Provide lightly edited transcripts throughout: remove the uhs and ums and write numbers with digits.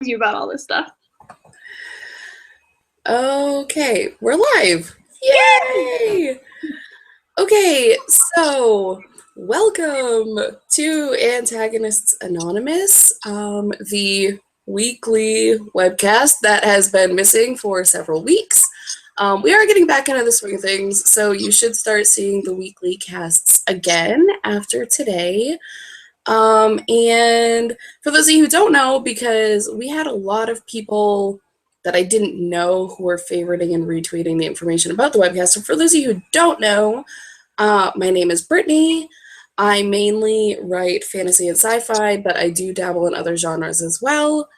you about all this stuff. Okay, we're live. Yay! Okay, so welcome to Antagonists Anonymous, the weekly webcast that has been missing for several weeks. We are getting back into the swing of things, so you should start seeing the weekly casts again after today. And for those of you who don't know, because we had a lot of people that I didn't know who were favoriting and retweeting the information about the webcast. So for those of you who don't know, my name is Brittany. I mainly write fantasy and sci-fi, but I do dabble in other genres as well.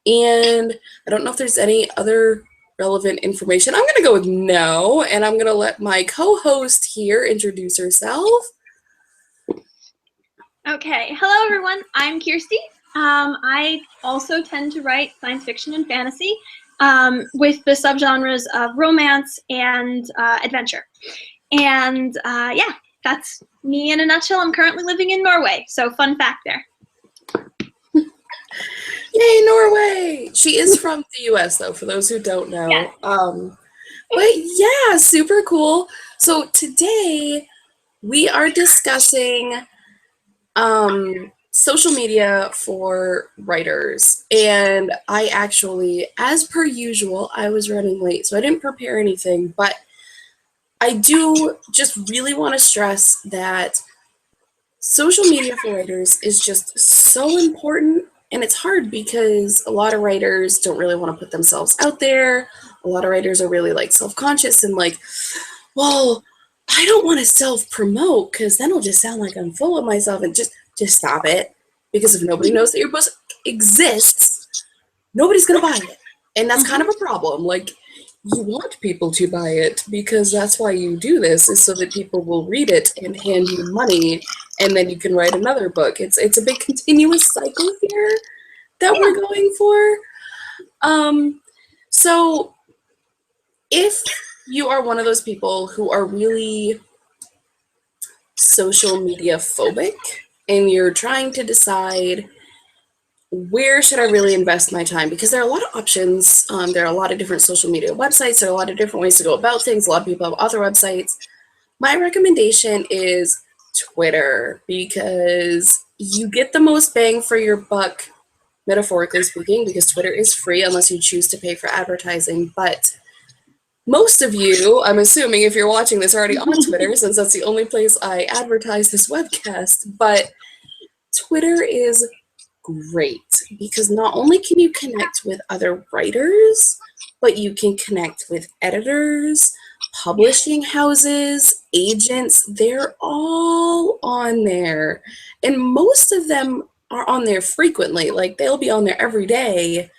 And I don't know if there's any other relevant information. I'm going to go with no, and I'm going to let my co-host here introduce herself. Okay, hello everyone, I'm Kirsty. I also tend to write science fiction and fantasy with the subgenres of romance and adventure. And yeah, that's me in a nutshell. I'm currently living in Norway, so fun fact there. Yay, Norway! She is from the US, though, for those who don't know. Yeah. But yeah, super cool. So today we are discussing social media for writers. And I actually, as per usual, I was running late, so I didn't prepare anything, but I do just really want to stress that social media for writers is just so important. And it's hard because a lot of writers don't really want to put themselves out there. A lot of writers are really like self-conscious and like, well, I don't want to self-promote because then it'll just sound like I'm full of myself, and just stop it. Because if nobody knows that your book exists, nobody's going to buy it. And that's kind of a problem. Like, you want people to buy it because that's why you do this, is so that people will read it and hand you money, and then you can write another book. It's a big continuous cycle here that we're going for. So if you are one of those people who are really social media phobic and you're trying to decide where should I really invest my time, because there are a lot of options. There are a lot of different social media websites. There are a lot of different ways to go about things. A lot of people have author websites. My recommendation is Twitter, because you get the most bang for your buck, metaphorically speaking, because Twitter is free unless you choose to pay for advertising. But most of you, I'm assuming, if you're watching this, are already on Twitter, since that's the only place I advertise this webcast. But Twitter is great because not only can you connect with other writers, but you can connect with editors, publishing houses, agents. They're all on there. And most of them are on there frequently. Like, they'll be on there every day.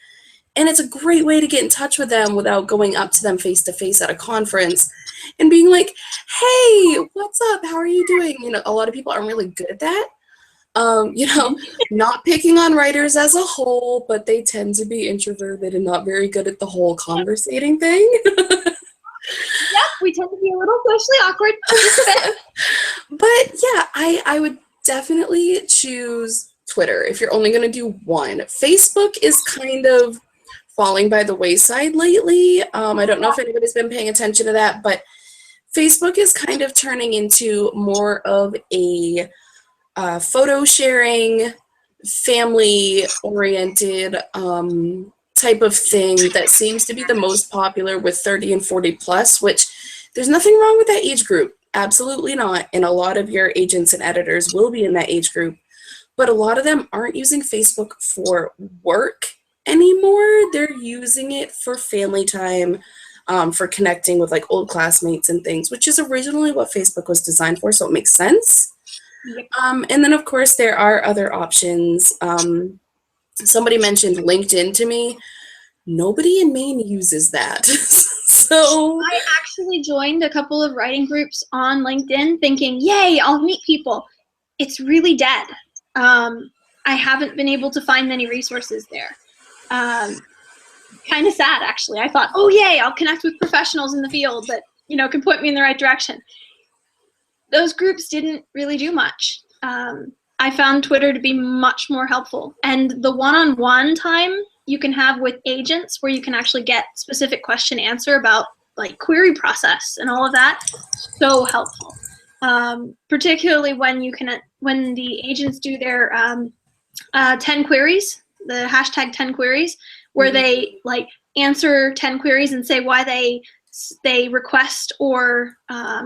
And it's a great way to get in touch with them without going up to them face to face at a conference and being like, hey, what's up? How are you doing? You know, a lot of people aren't really good at that. Not picking on writers as a whole, but they tend to be introverted and not very good at the whole conversating thing. Yep, we tend to be a little socially awkward. But yeah, I would definitely choose Twitter if you're only going to do one. Facebook is kind of falling by the wayside lately. I don't know if anybody's been paying attention to that, but Facebook is kind of turning into more of a photo sharing, family-oriented type of thing that seems to be the most popular with 30 and 40 plus, which there's nothing wrong with that age group. Absolutely not. And a lot of your agents and editors will be in that age group. But a lot of them aren't using Facebook for work anymore. They're using it for family time, for connecting with like old classmates and things, which is originally what Facebook was designed for, so it makes sense. Yep. And then, of course, there are other options. Somebody mentioned LinkedIn to me. Nobody in Maine uses that. So I actually joined a couple of writing groups on LinkedIn thinking, yay, I'll meet people. It's really dead. I haven't been able to find many resources there. Kind of sad, actually. I thought, oh, yay, I'll connect with professionals in the field that, you know, can point me in the right direction. Those groups didn't really do much. I found Twitter to be much more helpful. And the one-on-one time you can have with agents where you can actually get specific question answer about like query process and all of that. So helpful. Particularly when when the agents do their 10 queries, the hashtag 10 queries, where they like answer 10 queries and say why they request or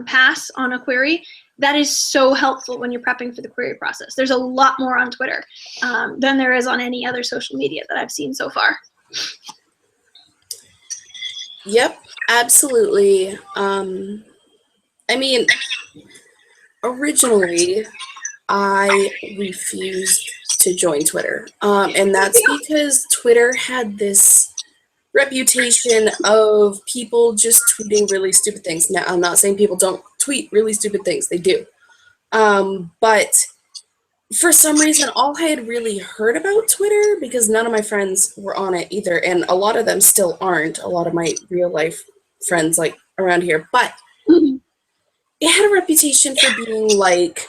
pass on a query. That is so helpful when you're prepping for the query process. There's a lot more on Twitter than there is on any other social media that I've seen so far. Yep, absolutely. I mean, originally, I refused to join Twitter. And that's because Twitter had this reputation of people just tweeting really stupid things. Now, I'm not saying people don't tweet really stupid things. They do. But for some reason, all I had really heard about Twitter, because none of my friends were on it either, and a lot of them still aren't, a lot of my real life friends like around here, but it had a reputation for being like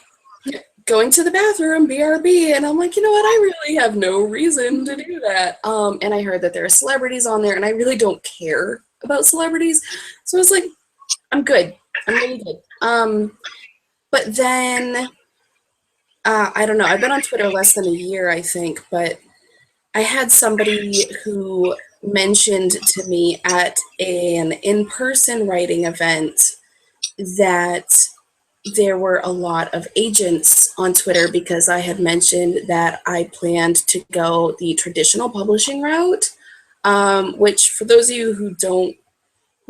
going to the bathroom, BRB, and I'm like, you know what, I really have no reason to do that. And I heard that there are celebrities on there, and I really don't care about celebrities, so I was like, I'm good. I'm really good. But then, I don't know, I've been on Twitter less than a year, I think, but I had somebody who mentioned to me at an in-person writing event that there were a lot of agents on Twitter because I had mentioned that I planned to go the traditional publishing route, which for those of you who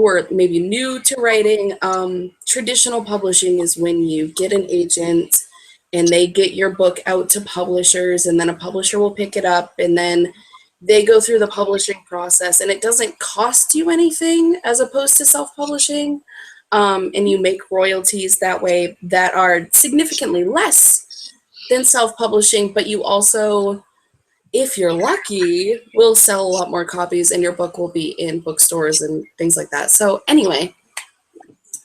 are maybe new to writing, traditional publishing is when you get an agent and they get your book out to publishers, and then a publisher will pick it up, and then they go through the publishing process, and it doesn't cost you anything as opposed to self-publishing. And you make royalties that way that are significantly less than self-publishing, but you also, if you're lucky, will sell a lot more copies and your book will be in bookstores and things like that. So anyway,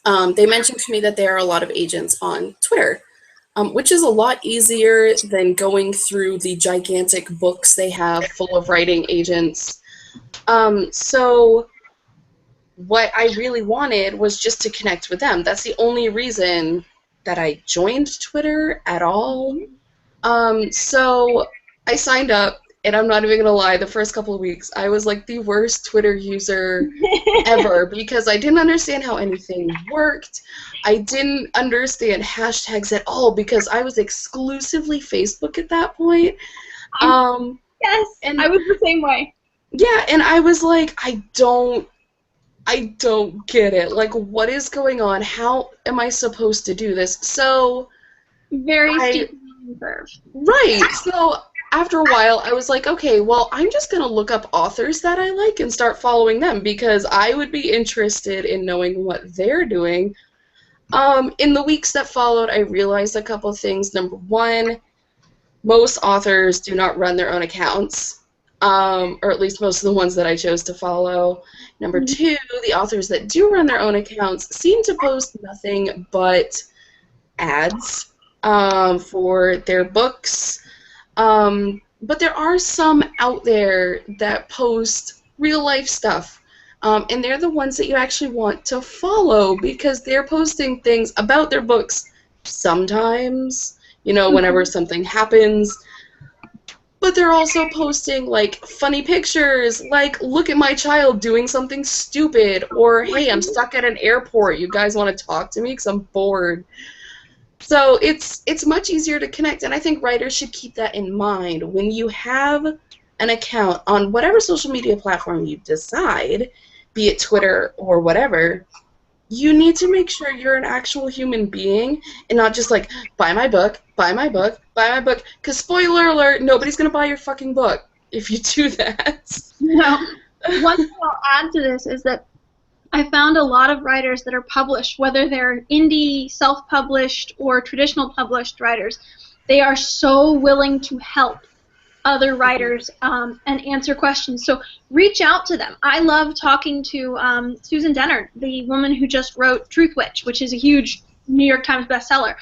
they mentioned to me that there are a lot of agents on Twitter, which is a lot easier than going through the gigantic books they have full of writing agents. So what I really wanted was just to connect with them. That's the only reason that I joined Twitter at all. So I signed up, and I'm not even going to lie, the first couple of weeks, I was like the worst Twitter user ever because I didn't understand how anything worked. I didn't understand hashtags at all because I was exclusively Facebook at that point. Yes, and I was the same way. Yeah, and I was like, I don't get it. Like, what is going on? How am I supposed to do this? So very steep curve. Right. So after a while, I was like, okay, well, I'm just going to look up authors that I like and start following them because I would be interested in knowing what they're doing. In the weeks that followed, I realized a couple of things. Number one, most authors do not run their own accounts. Or at least most of the ones that I chose to follow. Number two, the authors that do run their own accounts seem to post nothing but ads for their books. But there are some out there that post real-life stuff, and they're the ones that you actually want to follow because they're posting things about their books sometimes, you know, whenever something happens. But they're also posting, like, funny pictures, like, look at my child doing something stupid, or, hey, I'm stuck at an airport, you guys want to talk to me because I'm bored. So it's much easier to connect, and I think writers should keep that in mind. When you have an account on whatever social media platform you decide, be it Twitter or whatever, you need to make sure you're an actual human being and not just like, buy my book, buy my book, buy my book. Because spoiler alert, nobody's going to buy your fucking book if you do that. No. One thing I'll add to this is that I found a lot of writers that are published, whether they're indie, self-published, or traditional published writers, they are so willing to help other writers and answer questions. So reach out to them. I love talking to Susan Dennard, the woman who just wrote Truth Witch, which is a huge New York Times bestseller.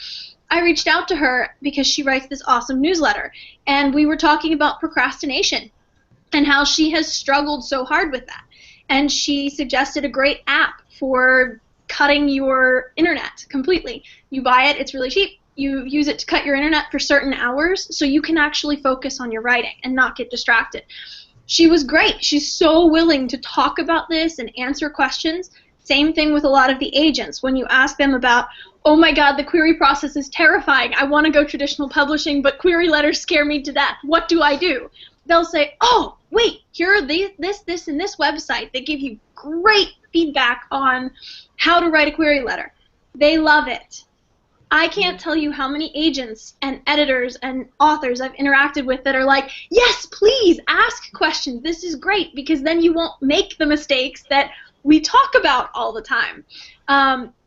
I reached out to her because she writes this awesome newsletter, and we were talking about procrastination. and how she has struggled so hard with that. And she suggested a great app for cutting your internet completely. You buy it, it's really cheap. You use it to cut your internet for certain hours so you can actually focus on your writing and not get distracted. She was great. She's so willing to talk about this and answer questions. Same thing with a lot of the agents. When you ask them about, oh my God, the query process is terrifying. I want to go traditional publishing, but query letters scare me to death. What do I do? They'll say, oh, wait, here are this, and this website. They give you great feedback on how to write a query letter. They love it. I can't tell you how many agents and editors and authors I've interacted with that are like, yes, please, ask questions. This is great, because then you won't make the mistakes that we talk about all the time.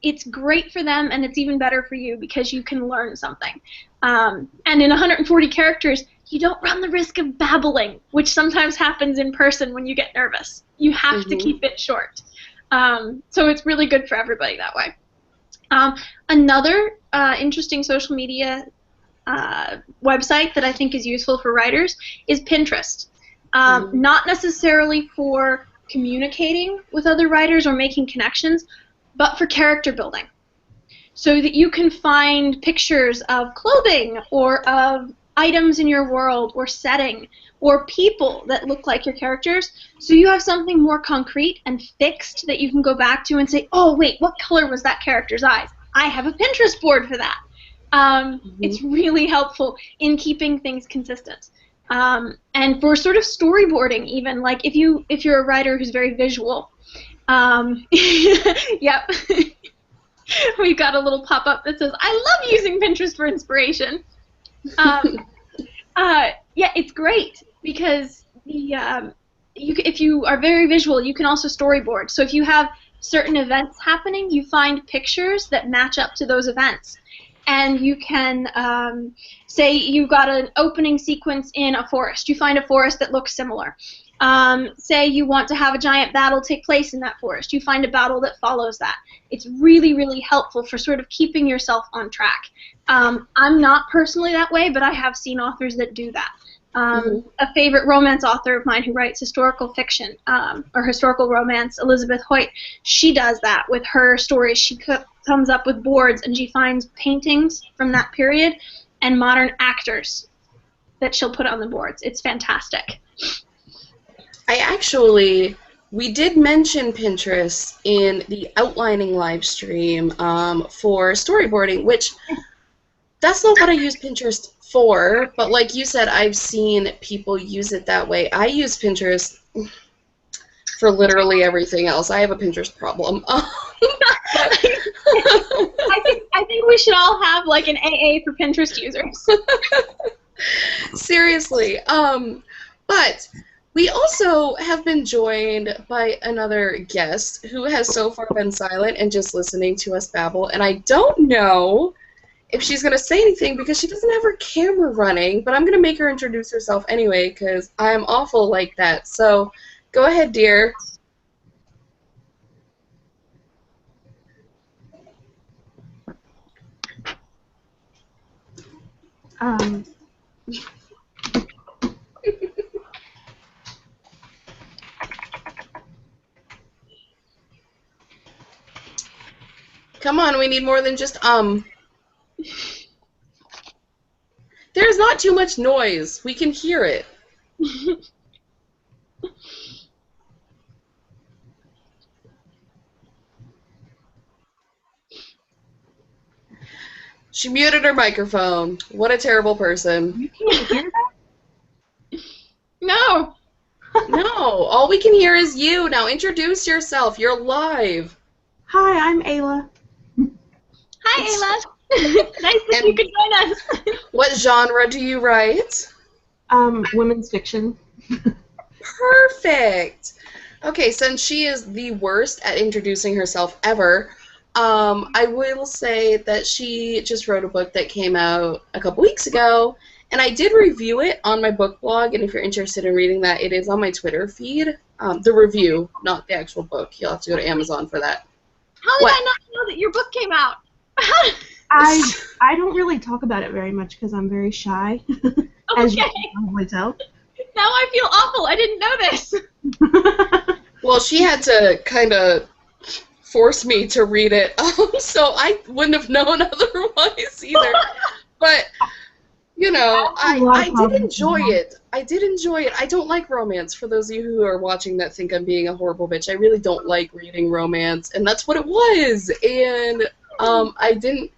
It's great for them, and it's even better for you because you can learn something. And in 140 characters, you don't run the risk of babbling, which sometimes happens in person when you get nervous. You have to keep it short. So it's really good for everybody that way. Another interesting social media website that I think is useful for writers is Pinterest. Not necessarily for communicating with other writers or making connections, but for character building. So that you can find pictures of clothing or of items in your world or setting or people that look like your characters, so you have something more concrete and fixed that you can go back to and say, oh wait, what color was that character's eyes? I have a Pinterest board for that. It's really helpful in keeping things consistent. And for sort of storyboarding even, like if you're a writer who's very visual, yep. We've got a little pop-up that says, I love using Pinterest for inspiration. Yeah, it's great because if you are very visual, you can also storyboard. So if you have certain events happening, you find pictures that match up to those events. And you can say you've got an opening sequence in a forest. You find a forest that looks similar. Say you want to have a giant battle take place in that forest. You find a battle that follows that. It's really, really helpful for sort of keeping yourself on track. I'm not personally that way, but I have seen authors that do that. A favorite romance author of mine who writes historical fiction or historical romance, Elizabeth Hoyt, she does that with her stories. She comes up with boards and she finds paintings from that period and modern actors that she'll put on the boards. It's fantastic. We did mention Pinterest in the outlining live stream for storyboarding, which that's not what I use Pinterest for, but like you said, I've seen people use it that way. I use Pinterest for literally everything else. I have a Pinterest problem. I think we should all have like an AA for Pinterest users. Seriously. But we also have been joined by another guest who has so far been silent and just listening to us babble, and I don't know if she's going to say anything because she doesn't have her camera running, but I'm going to make her introduce herself anyway because I'm awful like that. So go ahead, dear. Come on, we need more than just There's not too much noise. We can hear it. She muted her microphone. What a terrible person. You can't hear that? No. No, all we can hear is you. Now introduce yourself. You're live. Hi, I'm Ayla. Hi, Ayla. Nice that you could join us. What genre do you write? Women's fiction. Perfect. Okay, since she is the worst at introducing herself ever, I will say that she just wrote a book that came out a couple weeks ago, and I did review it on my book blog, and if you're interested in reading that, it is on my Twitter feed. The review, not the actual book. You'll have to go to Amazon for that. How did I not know that your book came out? I don't really talk about it very much because I'm very shy, as you can probably tell. now I feel awful. I didn't know this. Well, she had to kind of force me to read it, so I wouldn't have known otherwise either. But, you know, I did enjoy it. I did enjoy it. I don't like romance, for those of you who are watching that think I'm being a horrible bitch. I really don't like reading romance, and that's what it was. And I didn't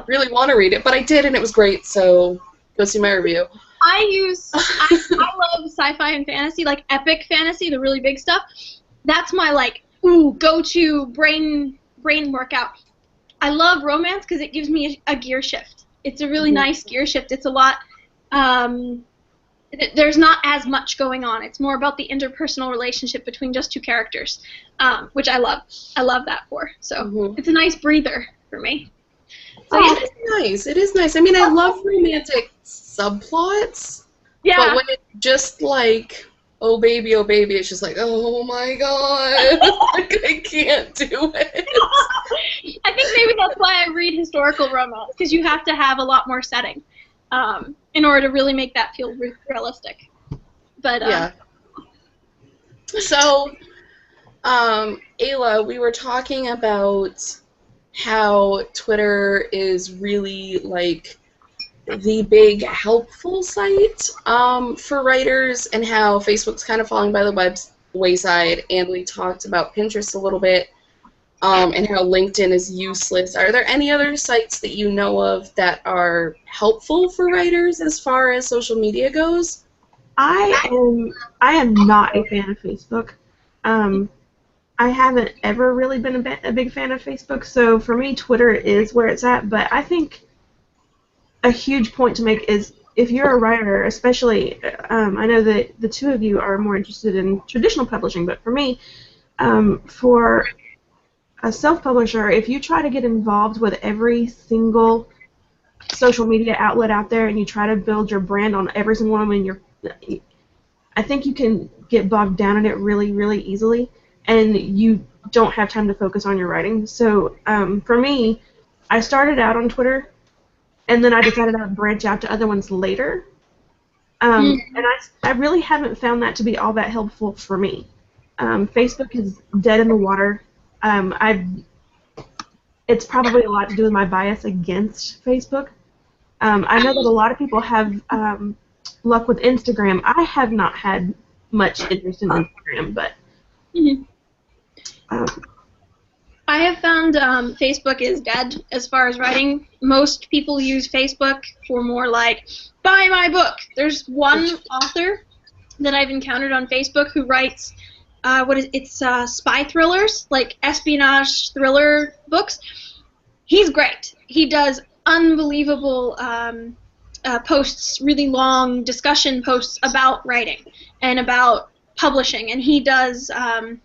really want to read it, but I did, and it was great, so go see my review. I love sci-fi and fantasy, like epic fantasy, the really big stuff. That's my, like, go-to brain workout. I love romance because it gives me a gear shift. It's a really nice gear shift. It's a lot, there's not as much going on. It's more about the interpersonal relationship between just two characters, which I love. I love that for. So it's a nice breather for me. So it is nice. It is nice. I mean, I love romantic subplots. Yeah. But when it's just like, oh baby, it's just like, oh my god, like, I can't do it. I think maybe that's why I read historical romance, because you have to have a lot more setting in order to really make that feel realistic. But yeah. So, Ayla, we were talking about how Twitter is really like the big helpful site for writers, and how Facebook's kind of falling by the wayside, and we talked about Pinterest a little bit, and how LinkedIn is useless. Are there any other sites that you know of that are helpful for writers as far as social media goes? I am not a fan of Facebook. I haven't ever really been a big fan of Facebook, so for me, Twitter is where it's at. But I think a huge point to make is, if you're a writer, especially, I know that the two of you are more interested in traditional publishing, but for me, for a self-publisher, if you try to get involved with every single social media outlet out there and you try to build your brand on every single one, I think you can get bogged down in it really, really easily, and you don't have time to focus on your writing. So for me, I started out on Twitter, and then I decided I'd branch out to other ones later. And I really haven't found that to be all that helpful for me. Facebook is dead in the water. It's probably a lot to do with my bias against Facebook. I know that a lot of people have luck with Instagram. I have not had much interest in Instagram, but I have found Facebook is dead as far as writing. Most people use Facebook for more like, buy my book. There's one author that I've encountered on Facebook who writes, spy thrillers, like espionage thriller books. He's great. He does unbelievable posts, really long discussion posts about writing and about publishing. And he does, I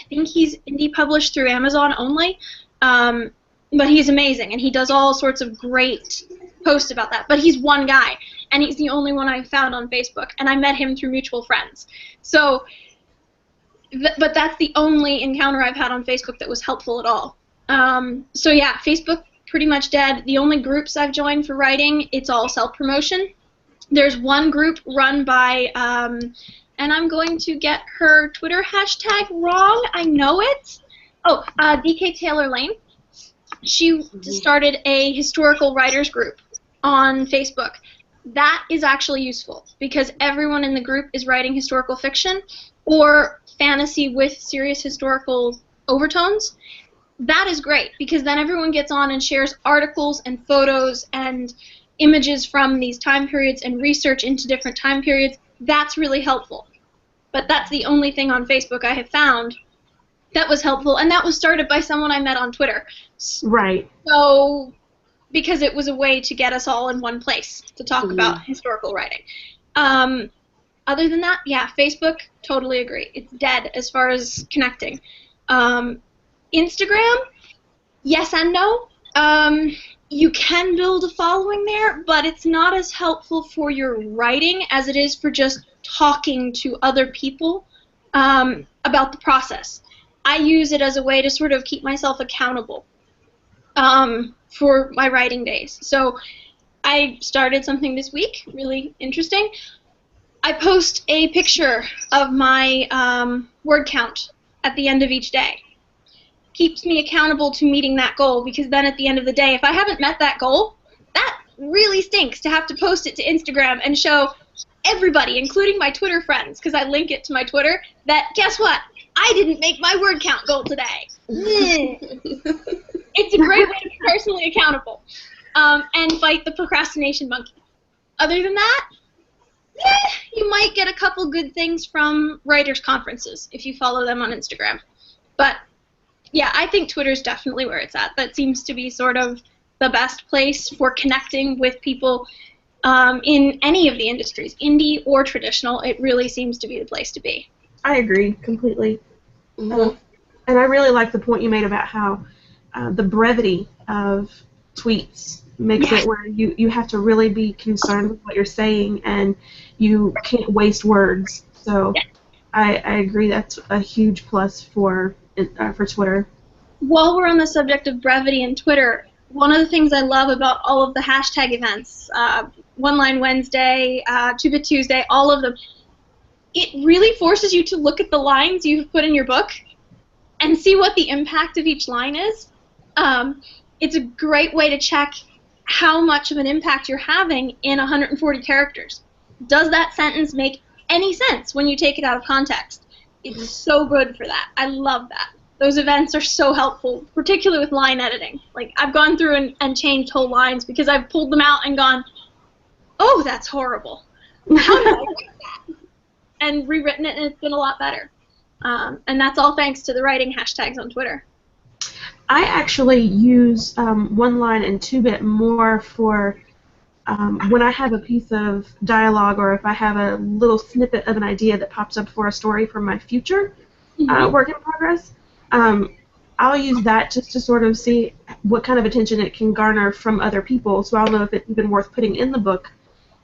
think he's indie published through Amazon only, but he's amazing, and he does all sorts of great posts about that. But he's one guy, and he's the only one I've found on Facebook, and I met him through mutual friends. So, but that's the only encounter I've had on Facebook that was helpful at all. So yeah, Facebook pretty much dead. The only groups I've joined for writing, it's all self-promotion. There's one group run by, and I'm going to get her Twitter hashtag wrong. I know it. Oh, DK Taylor Lane. She started a historical writers group on Facebook. That is actually useful because everyone in the group is writing historical fiction or fantasy with serious historical overtones. That is great because then everyone gets on and shares articles and photos and images from these time periods and research into different time periods. That's really helpful. But that's the only thing on Facebook I have found that was helpful, and that was started by someone I met on Twitter. Right. So, because it was a way to get us all in one place to talk about historical writing. Other than that, yeah, Facebook, totally agree. It's dead as far as connecting. Instagram, yes and no. You can build a following there, but it's not as helpful for your writing as it is for just talking to other people about the process. I use it as a way to sort of keep myself accountable for my writing days. So I started something this week, really interesting. I post a picture of my word count at the end of each day. Keeps me accountable to meeting that goal, because then at the end of the day, if I haven't met that goal, that really stinks to have to post it to Instagram and show everybody, including my Twitter friends, because I link it to my Twitter, that guess what? I didn't make my word count goal today. It's a great way to be personally accountable and fight the procrastination monkey. Other than that, you might get a couple good things from writers' conferences if you follow them on Instagram. But yeah, I think Twitter's definitely where it's at. That seems to be sort of the best place for connecting with people in any of the industries, indie or traditional. It really seems to be the place to be. I agree completely. Mhm. And I really like the point you made about how the brevity of tweets makes it where you have to really be concerned with what you're saying, and you can't waste words. So I agree that's a huge plus for Twitter. While we're on the subject of brevity in Twitter, one of the things I love about all of the hashtag events, One Line Wednesday, 2-Bit Tuesday, all of them, it really forces you to look at the lines you've put in your book and see what the impact of each line is. It's a great way to check how much of an impact you're having in 140 characters. Does that sentence make any sense when you take it out of context? It's so good for that. I love that. Those events are so helpful, particularly with line editing. Like, I've gone through and changed whole lines because I've pulled them out and gone, oh, that's horrible. How did I fix that? And rewritten it, and it's been a lot better. And that's all thanks to the writing hashtags on Twitter. I actually use One Line and 2-Bit more for when I have a piece of dialogue, or if I have a little snippet of an idea that pops up for a story from my future work in progress. I'll use that just to sort of see what kind of attention it can garner from other people, so I'll know if it's even worth putting in the book.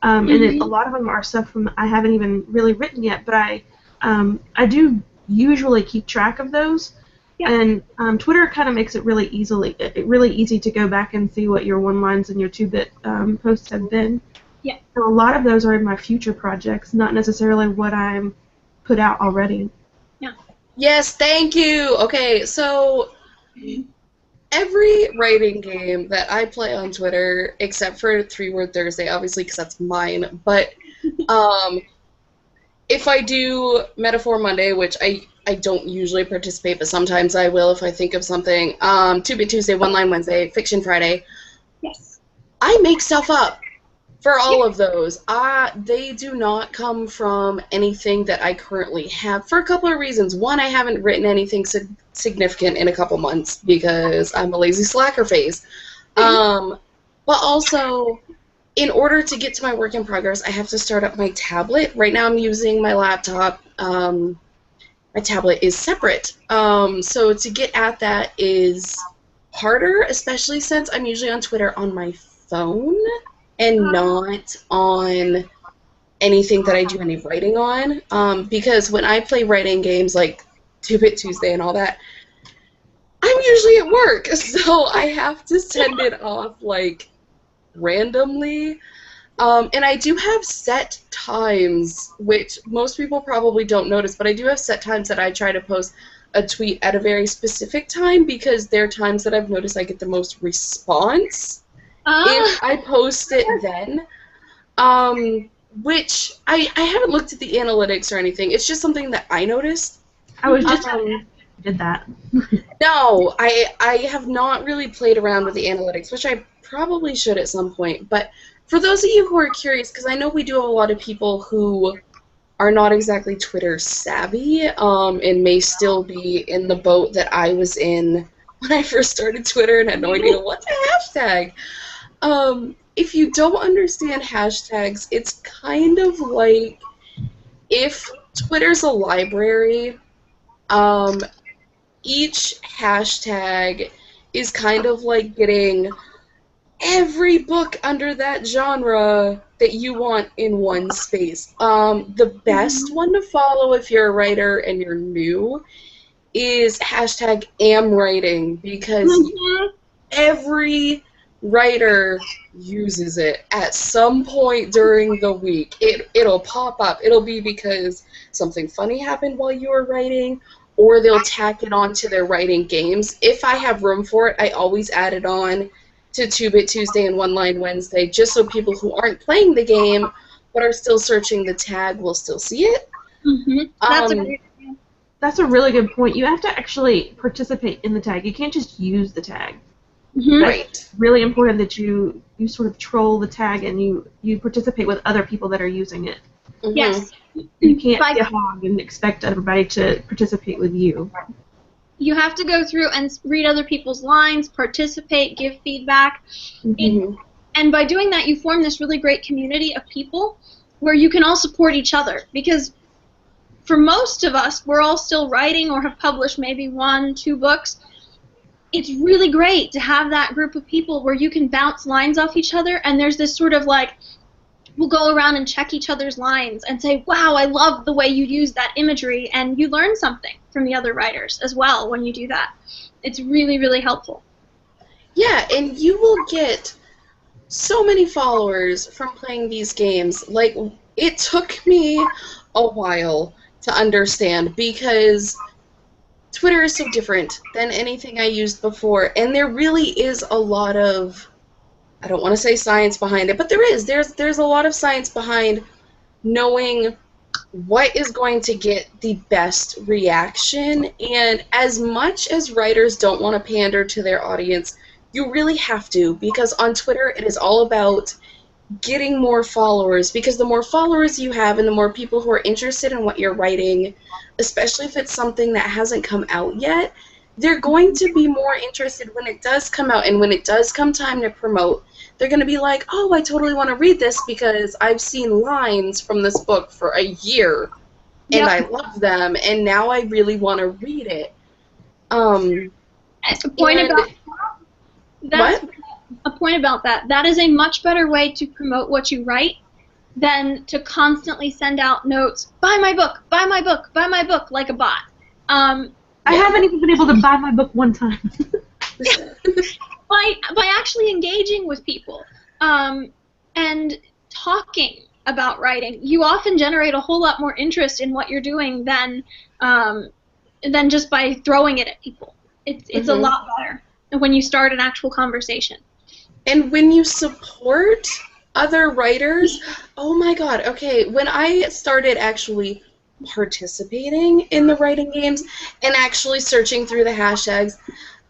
And a lot of them are stuff from I haven't even really written yet, but I do usually keep track of those. And Twitter kind of makes it really easy to go back and see what your one-lines and your 2-bit posts have been. Yeah. So a lot of those are in my future projects, not necessarily what I'm put out already. Yeah. Yes, thank you. Okay, so every writing game that I play on Twitter, except for 3-Word Thursday, obviously, because that's mine, but if I do Metaphor Monday, which I don't usually participate, but sometimes I will if I think of something, 2-Bit Tuesday, One Line Wednesday, Fiction Friday, I make stuff up for all of those. They do not come from anything that I currently have, for a couple of reasons. One, I haven't written anything significant in a couple months because I'm a lazy slacker phase. But also, in order to get to my work in progress, I have to start up my tablet. Right now I'm using my laptop. My tablet is separate. So to get at that is harder, especially since I'm usually on Twitter on my phone and not on anything that I do any writing on. Because when I play writing games like 2-Bit Tuesday and all that, I'm usually at work, so I have to send it off, like, randomly. And I do have set times, which most people probably don't notice, but I do have set times that I try to post a tweet at a very specific time, because they're times that I've noticed I get the most response if I post it then. Which I haven't looked at the analytics or anything. It's just something that I noticed. I was just did that. No, I have not really played around with the analytics, which I probably should at some point. But for those of you who are curious, because I know we do have a lot of people who are not exactly Twitter savvy, and may still be in the boat that I was in when I first started Twitter and had no idea what's a hashtag. If you don't understand hashtags, it's kind of like if Twitter's a library, each hashtag is kind of like getting every book under that genre that you want in one space. The best one to follow if you're a writer and you're new is hashtag #amwriting, because every writer uses it at some point during the week. It'll pop up. It'll be because something funny happened while you were writing, or they'll tack it onto their writing games. If I have room for it, I always add it on to 2-Bit Tuesday and One Line Wednesday, just so people who aren't playing the game but are still searching the tag will still see it. That's a really good point. You have to actually participate in the tag. You can't just use the tag. Right. It's really important that you sort of troll the tag and you participate with other people that are using it. Yes. You can't be a hog and expect everybody to participate with you. You have to go through and read other people's lines, participate, give feedback. And by doing that, you form this really great community of people where you can all support each other. Because for most of us, we're all still writing or have published maybe 1-2 books. It's really great to have that group of people where you can bounce lines off each other, and there's this sort of like, we'll go around and check each other's lines and say, wow, I love the way you use that imagery, and you learn something from the other writers as well when you do that. It's really, really helpful. Yeah, and you will get so many followers from playing these games. Like, it took me a while to understand because Twitter is so different than anything I used before, and there really is a lot of, I don't want to say science behind it, but there's a lot of science behind knowing what is going to get the best reaction. And as much as writers don't want to pander to their audience, you really have to, because on Twitter it is all about getting more followers, because the more followers you have and the more people who are interested in what you're writing, especially if it's something that hasn't come out yet, they're going to be more interested when it does come out, and when it does come time to promote, they're going to be like, oh, I totally want to read this because I've seen lines from this book for a year, and I love them, and now I really want to read it. A point about that. That is a much better way to promote what you write than to constantly send out notes, buy my book, buy my book, buy my book, like a bot. I haven't even been able to buy my book one time. by actually engaging with people and talking about writing, you often generate a whole lot more interest in what you're doing than just by throwing it at people. It's a lot better when you start an actual conversation. And when you support other writers, oh my god, okay, when I started actually participating in the writing games and actually searching through the hashtags,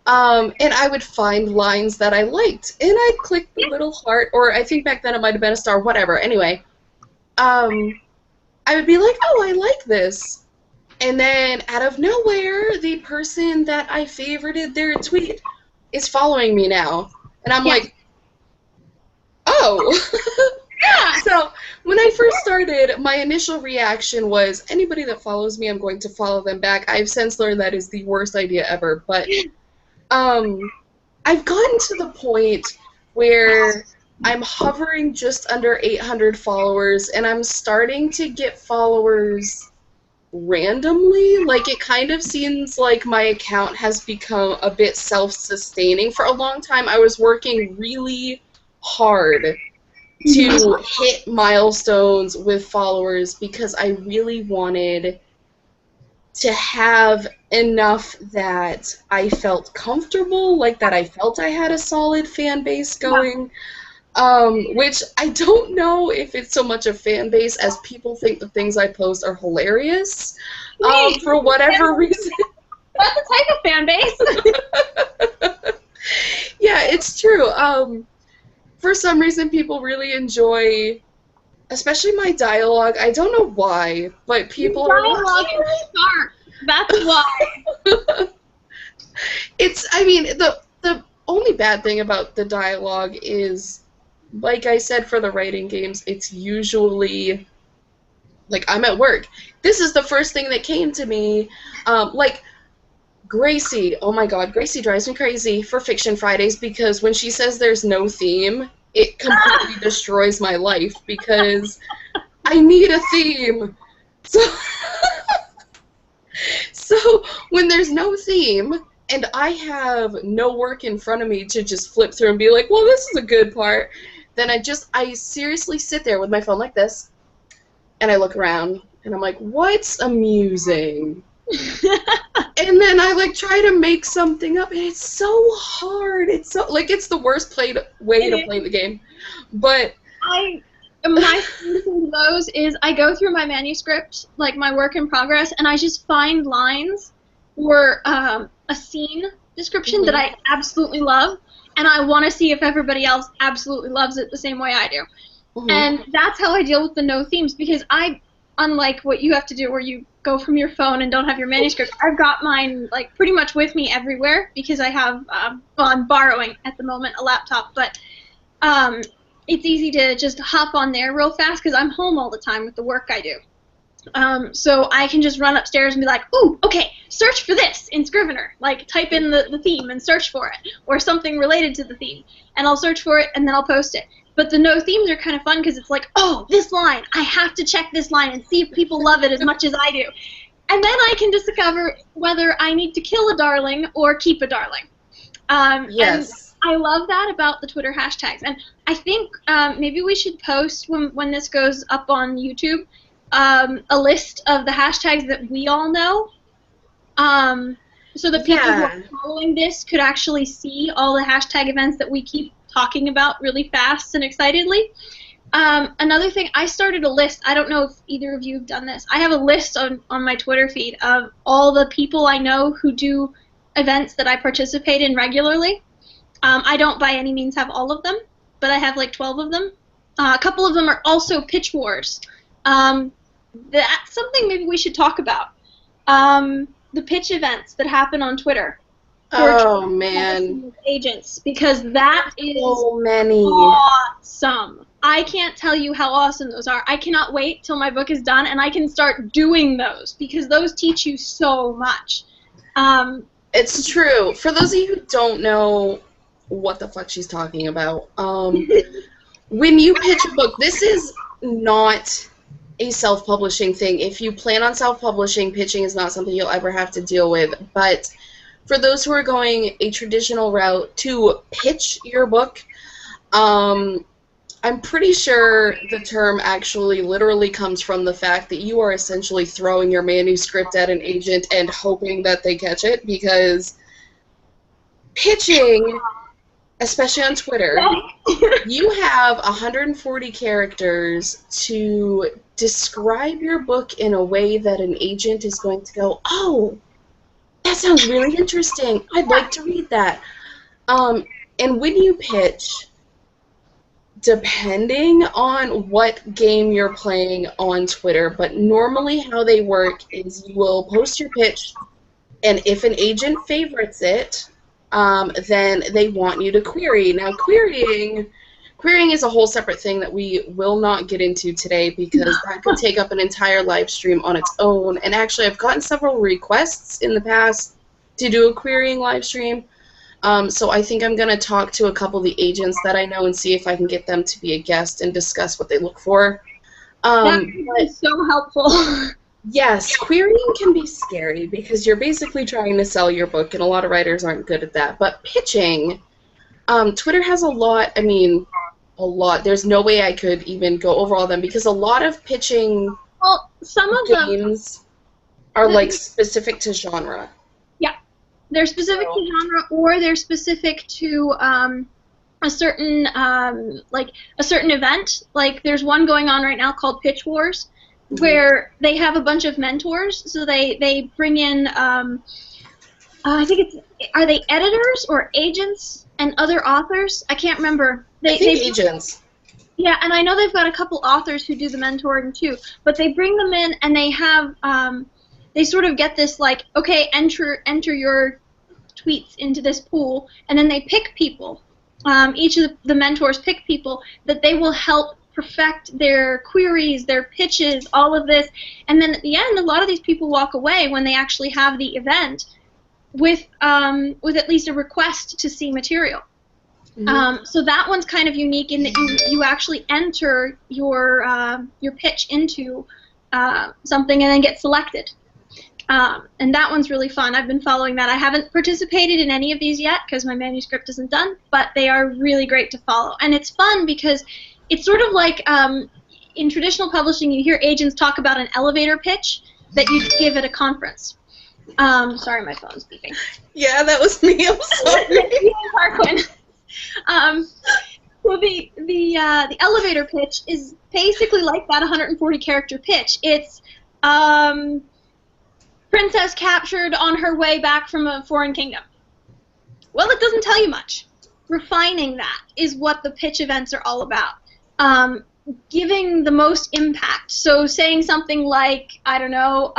and I would find lines that I liked, and I'd click the little heart, or I think back then it might have been a star, whatever, anyway, I would be like, oh, I like this, and then out of nowhere, the person that I favorited their tweet is following me now, and I'm like, oh. So when I first started, my initial reaction was, anybody that follows me, I'm going to follow them back. I've since learned that is the worst idea ever, but I've gotten to the point where I'm hovering just under 800 followers, and I'm starting to get followers randomly. Like, it kind of seems like my account has become a bit self-sustaining. For a long time, I was working really hard to hit milestones with followers because I really wanted to have enough that I felt comfortable, like that I felt I had a solid fan base going, which I don't know if it's so much a fan base as people think the things I post are hilarious, for whatever reason. That's a type of fan base. Yeah, it's true. For some reason, people really enjoy, especially my dialogue. I don't know why, but people are like, dialogue is sharp. That's why. I mean, the only bad thing about the dialogue is, like I said, for the writing games, it's usually, like, I'm at work. This is the first thing that came to me, like, Gracie, oh my god, Gracie drives me crazy for Fiction Fridays because when she says there's no theme, it completely destroys my life because I need a theme. So when there's no theme and I have no work in front of me to just flip through and be like, well, this is a good part, then I seriously sit there with my phone like this, and I look around, and I'm like, what's amusing? And then I, like, try to make something up, and it's so hard. It's so, like, it's the worst way to play the game. But my solution to those is I go through my manuscript, like my work in progress, and I just find lines or a scene description that I absolutely love, and I want to see if everybody else absolutely loves it the same way I do. And that's how I deal with the no themes, because unlike what you have to do where you go from your phone and don't have your manuscript, I've got mine like pretty much with me everywhere because I have, well, I'm borrowing at the moment a laptop, but it's easy to just hop on there real fast because I'm home all the time with the work I do. So I can just run upstairs and be like, ooh, okay, search for this in Scrivener. Like, type in the theme and search for it, or something related to the theme. And I'll search for it, and then I'll post it. But the no themes are kind of fun because it's like, oh, this line, I have to check this line and see if people love it as much as I do. And then I can discover whether I need to kill a darling or keep a darling. yes. And I love that about the Twitter hashtags. And I think maybe we should post, when this goes up on YouTube, a list of the hashtags that we all know, so that people who are following this could actually see all the hashtag events that we keep talking about really fast and excitedly. Another thing, I started a list. I don't know if either of you have done this. I have a list on my Twitter feed of all the people I know who do events that I participate in regularly. I don't by any means have all of them, but I have like 12 of them. A couple of them are also pitch wars. That's something maybe we should talk about. The pitch events that happen on Twitter. Oh, man. Agents, because that is so many. Awesome. I can't tell you how awesome those are. I cannot wait till my book is done and I can start doing those, because those teach you so much. It's true. For those of you who don't know what the fuck she's talking about, when you pitch a book, this is not a self-publishing thing. If you plan on self-publishing, pitching is not something you'll ever have to deal with. But for those who are going a traditional route to pitch your book, I'm pretty sure the term actually literally comes from the fact that you are essentially throwing your manuscript at an agent and hoping that they catch it, because pitching, especially on Twitter, you have 140 characters to describe your book in a way that an agent is going to go, oh, that sounds really interesting. I'd like to read that. And when you pitch, depending on what game you're playing on Twitter, but normally how they work is you will post your pitch, and if an agent favorites it, then they want you to query. Now, querying is a whole separate thing that we will not get into today, because that could take up an entire live stream on its own. And actually, I've gotten several requests in the past to do a querying live stream. So I think I'm going to talk to a couple of the agents that I know and see if I can get them to be a guest and discuss what they look for. That is so helpful. Yes, querying can be scary because you're basically trying to sell your book, and a lot of writers aren't good at that. But pitching, Twitter has a lot. I mean, a lot. There's no way I could even go over all of them, because a lot of pitching some of games are like specific to genre. Yeah, they're specific to genre, or they're specific to a certain event. Like, there's one going on right now called Pitch Wars, where they have a bunch of mentors. So they bring in, I think are they editors or agents and other authors? I can't remember. I think agents. Yeah, and I know they've got a couple authors who do the mentoring too. But they bring them in, and they have, they sort of get this, like, okay, enter your tweets into this pool, and then they pick people. Each of the mentors pick people that they will help perfect their queries, their pitches, all of this. And then at the end, a lot of these people walk away when they actually have the event with at least a request to see material. Mm-hmm. So that one's kind of unique in that you actually enter your pitch into something and then get selected. And that one's really fun. I've been following that. I haven't participated in any of these yet because my manuscript isn't done, but they are really great to follow. And it's fun because it's sort of like in traditional publishing, you hear agents talk about an elevator pitch that you give at a conference. Sorry, my phone's beeping. Yeah, that was me. I'm sorry. So the elevator pitch is basically like that 140 character pitch. It's princess captured on her way back from a foreign kingdom. Well, it doesn't tell you much. Refining that is what the pitch events are all about. Giving the most impact. So saying something like, I don't know,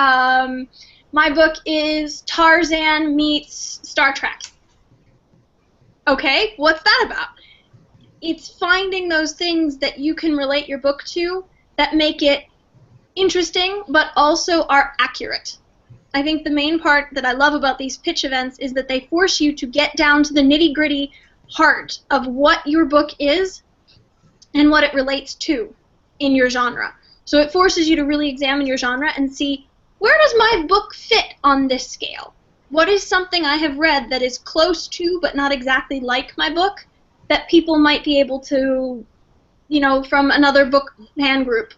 my book is Tarzan meets Star Trek. Okay, what's that about? It's finding those things that you can relate your book to that make it interesting but also are accurate. I think the main part that I love about these pitch events is that they force you to get down to the nitty-gritty heart of what your book is and what it relates to in your genre. So it forces you to really examine your genre and see, where does my book fit on this scale? What is something I have read that is close to but not exactly like my book that people might be able to, you know, from another book fan group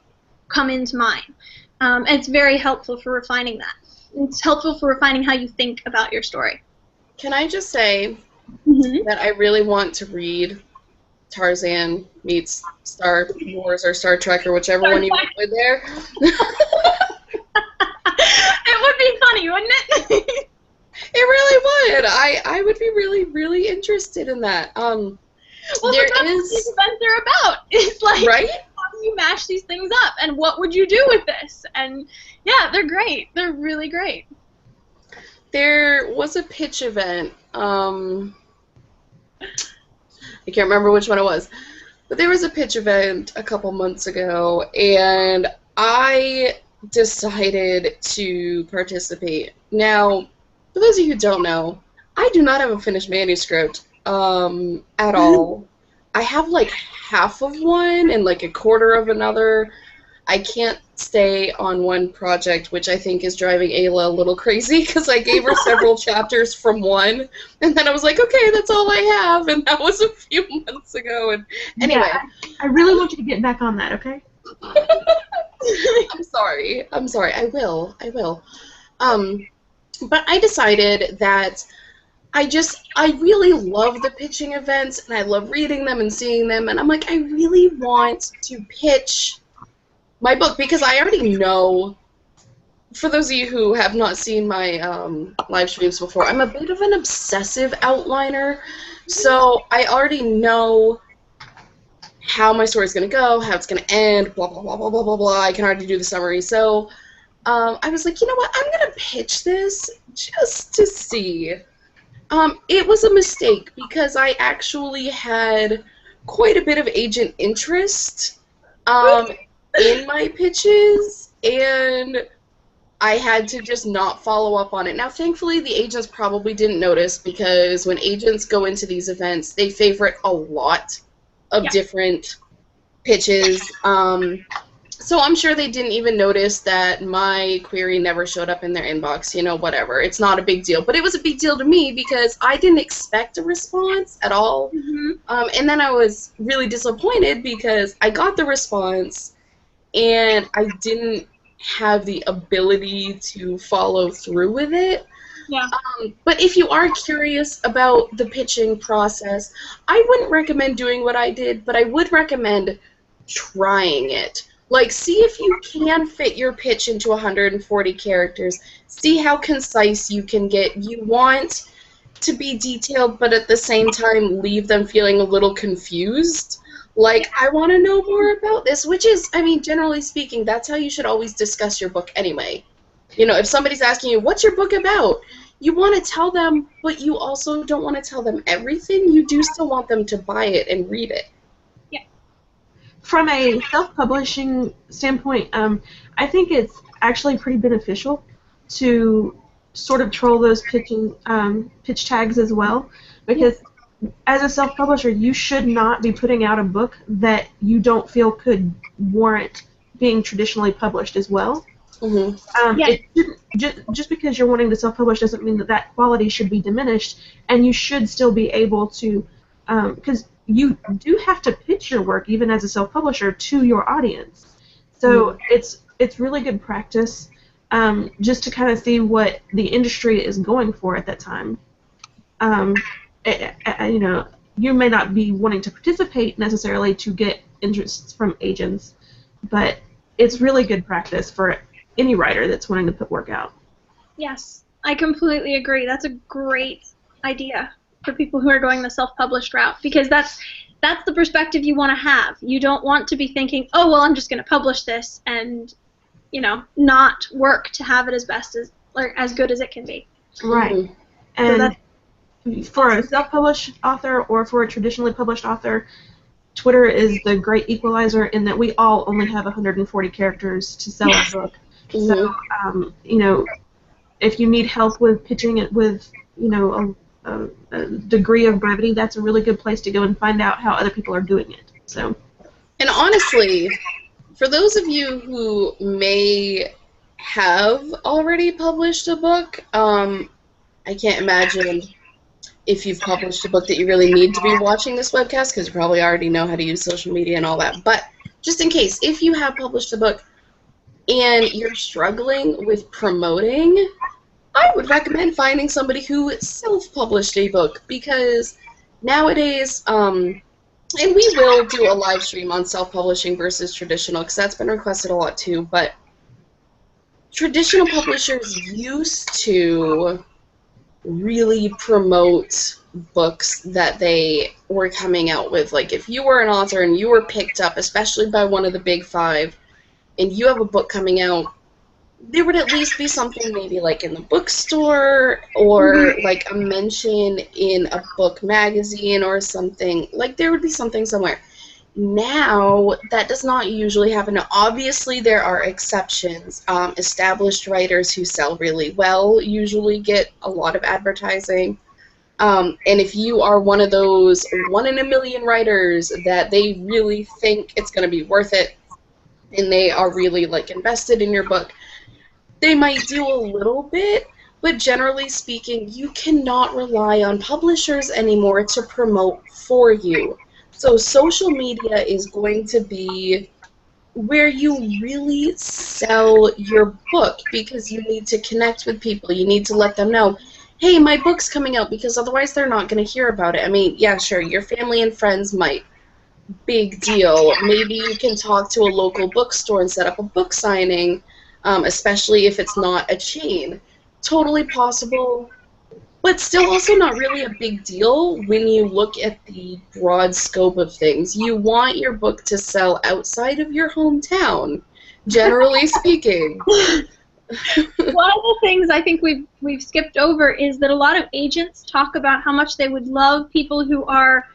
come into mine? It's very helpful for refining that. It's helpful for refining how you think about your story. Can I just say that I really want to read Tarzan meets Star Wars or Star Trek or whichever one you put there? It would be funny, wouldn't it? It really would. I would be really, really interested in that. Well, that's what these events are about. It's like, right? How do you mash these things up, and what would you do with this? And yeah, they're great. They're really great. There was a pitch event. I can't remember which one it was, but there was a pitch event a couple months ago, and I decided to participate. Now, for those of you who don't know, I do not have a finished manuscript at all. I have like half of one and like a quarter of another. I can't stay on one project, which I think is driving Ayla a little crazy because I gave her several chapters from one, and then I was like, okay, that's all I have, and that was a few months ago. And anyway, yeah, I really want you to get back on that, okay? I'm sorry. I will. But I decided that I really love the pitching events, and I love reading them and seeing them, and I'm like, I really want to pitch my book because I already know, for those of you who have not seen my live streams before, I'm a bit of an obsessive outliner, so I already know how my story's going to go, how it's going to end, blah, blah, blah, blah, blah, blah, blah. I can already do the summary. So I was like, you know what, I'm going to pitch this just to see. It was a mistake because I actually had quite a bit of agent interest in my pitches, and I had to just not follow up on it. Now, thankfully, the agents probably didn't notice because when agents go into these events, they favorite a lot of different pitches. So I'm sure they didn't even notice that my query never showed up in their inbox, you know, whatever. It's not a big deal. But it was a big deal to me because I didn't expect a response at all. And then I was really disappointed because I got the response and I didn't have the ability to follow through with it. Yeah. But if you are curious about the pitching process, I wouldn't recommend doing what I did, but I would recommend trying it. Like, see if you can fit your pitch into 140 characters. See how concise you can get. You want to be detailed, but at the same time leave them feeling a little confused. Like, I want to know more about this, which is, I mean, generally speaking, that's how you should always discuss your book anyway. You know, if somebody's asking you, what's your book about? You want to tell them, but you also don't want to tell them everything. You do still want them to buy it and read it. Yeah. From a self-publishing standpoint, I think it's actually pretty beneficial to sort of troll those pitch tags as well, because as a self-publisher, you should not be putting out a book that you don't feel could warrant being traditionally published as well. Yeah. It shouldn't, just because you're wanting to self-publish doesn't mean that that quality should be diminished, and you should still be able to, because you do have to pitch your work even as a self-publisher to your audience. So it's really good practice, just to kind of see what the industry is going for at that time. You know, you may not be wanting to participate necessarily to get interests from agents, but it's really good practice for any writer that's wanting to put work out. Yes, I completely agree. That's a great idea for people who are going the self-published route, because that's the perspective you want to have. You don't want to be thinking, oh, well, I'm just going to publish this and, you know, not work to have it as best as, or as good as it can be. Right. And for a self-published author or for a traditionally published author, Twitter is the great equalizer in that we all only have 140 characters to sell a book. So, you know, if you need help with pitching it with, you know, a degree of brevity, that's a really good place to go and find out how other people are doing it. So. And honestly, for those of you who may have already published a book, I can't imagine if you've published a book that you really need to be watching this webcast, because you probably already know how to use social media and all that. But just in case, if you have published a book and you're struggling with promoting, I would recommend finding somebody who self-published a book, because nowadays, and we will do a live stream on self-publishing versus traditional, because that's been requested a lot too, but traditional publishers used to really promote books that they were coming out with. Like, if you were an author and you were picked up, especially by one of the big five, and you have a book coming out, there would at least be something maybe like in the bookstore or like a mention in a book magazine or something. Like, there would be something somewhere. Now, that does not usually happen. Now, obviously, there are exceptions. Established writers who sell really well usually get a lot of advertising. And if you are one of those 1 in a million writers that they really think it's going to be worth it, and they are really, like, invested in your book, they might do a little bit, but generally speaking, you cannot rely on publishers anymore to promote for you. So social media is going to be where you really sell your book, because you need to connect with people. You need to let them know, hey, my book's coming out, because otherwise they're not going to hear about it. I mean, yeah, sure, your family and friends might. Big deal. Maybe you can talk to a local bookstore and set up a book signing, especially if it's not a chain. Totally possible, but still also not really a big deal when you look at the broad scope of things. You want your book to sell outside of your hometown, generally speaking. One of the things I think we've skipped over is that a lot of agents talk about how much they would love people who are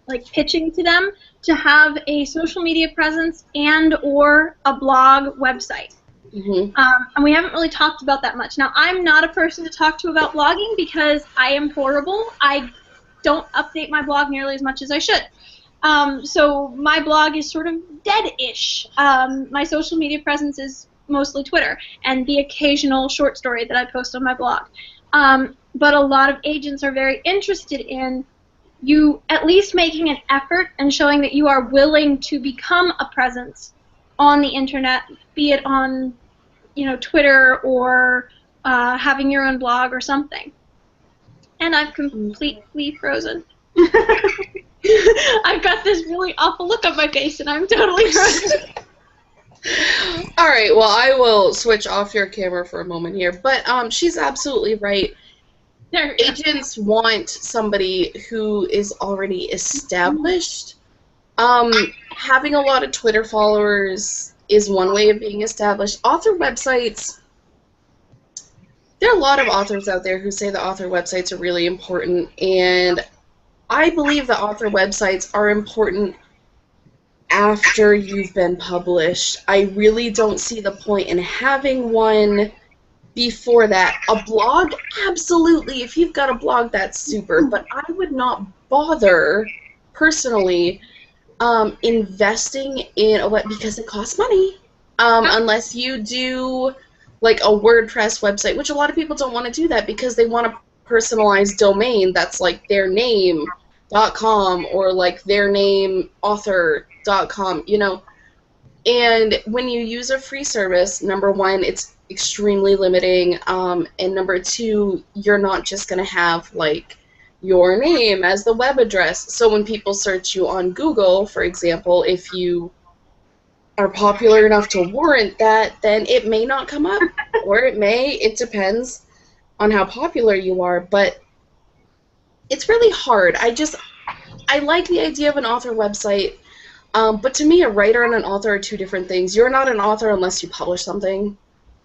like pitching to them to have a social media presence and or a blog website. And we haven't really talked about that much. Now, I'm not a person to talk to about blogging because I am horrible. I don't update my blog nearly as much as I should. So my blog is sort of dead-ish. My social media presence is mostly Twitter and the occasional short story that I post on my blog. But a lot of agents are very interested in you at least making an effort and showing that you are willing to become a presence on the internet, be it on, you know, Twitter or having your own blog or something. And I've completely frozen. I've got this really awful look on my face, and I'm totally frozen. All right, well, I will switch off your camera for a moment here, but she's absolutely right. Agents want somebody who is already established. Having a lot of Twitter followers is one way of being established. Author websites, there are a lot of authors out there who say the author websites are really important, and I believe the author websites are important after you've been published. I really don't see the point in having one before that. A blog, absolutely. If you've got a blog, that's super, but I would not bother, personally, investing in a web, because it costs money. unless you do like a WordPress website, which a lot of people don't want to do that because they want a personalized domain that's like their name.com or like their name author.com, you know. And when you use a free service, number one, it's extremely limiting, and number two, you're not just going to have like your name as the web address. So when people search you on Google, for example, if you are popular enough to warrant that, then it may not come up, or it may. It depends on how popular you are, but it's really hard. I like the idea of an author website, but to me, a writer and an author are two different things. You're not an author unless you publish something.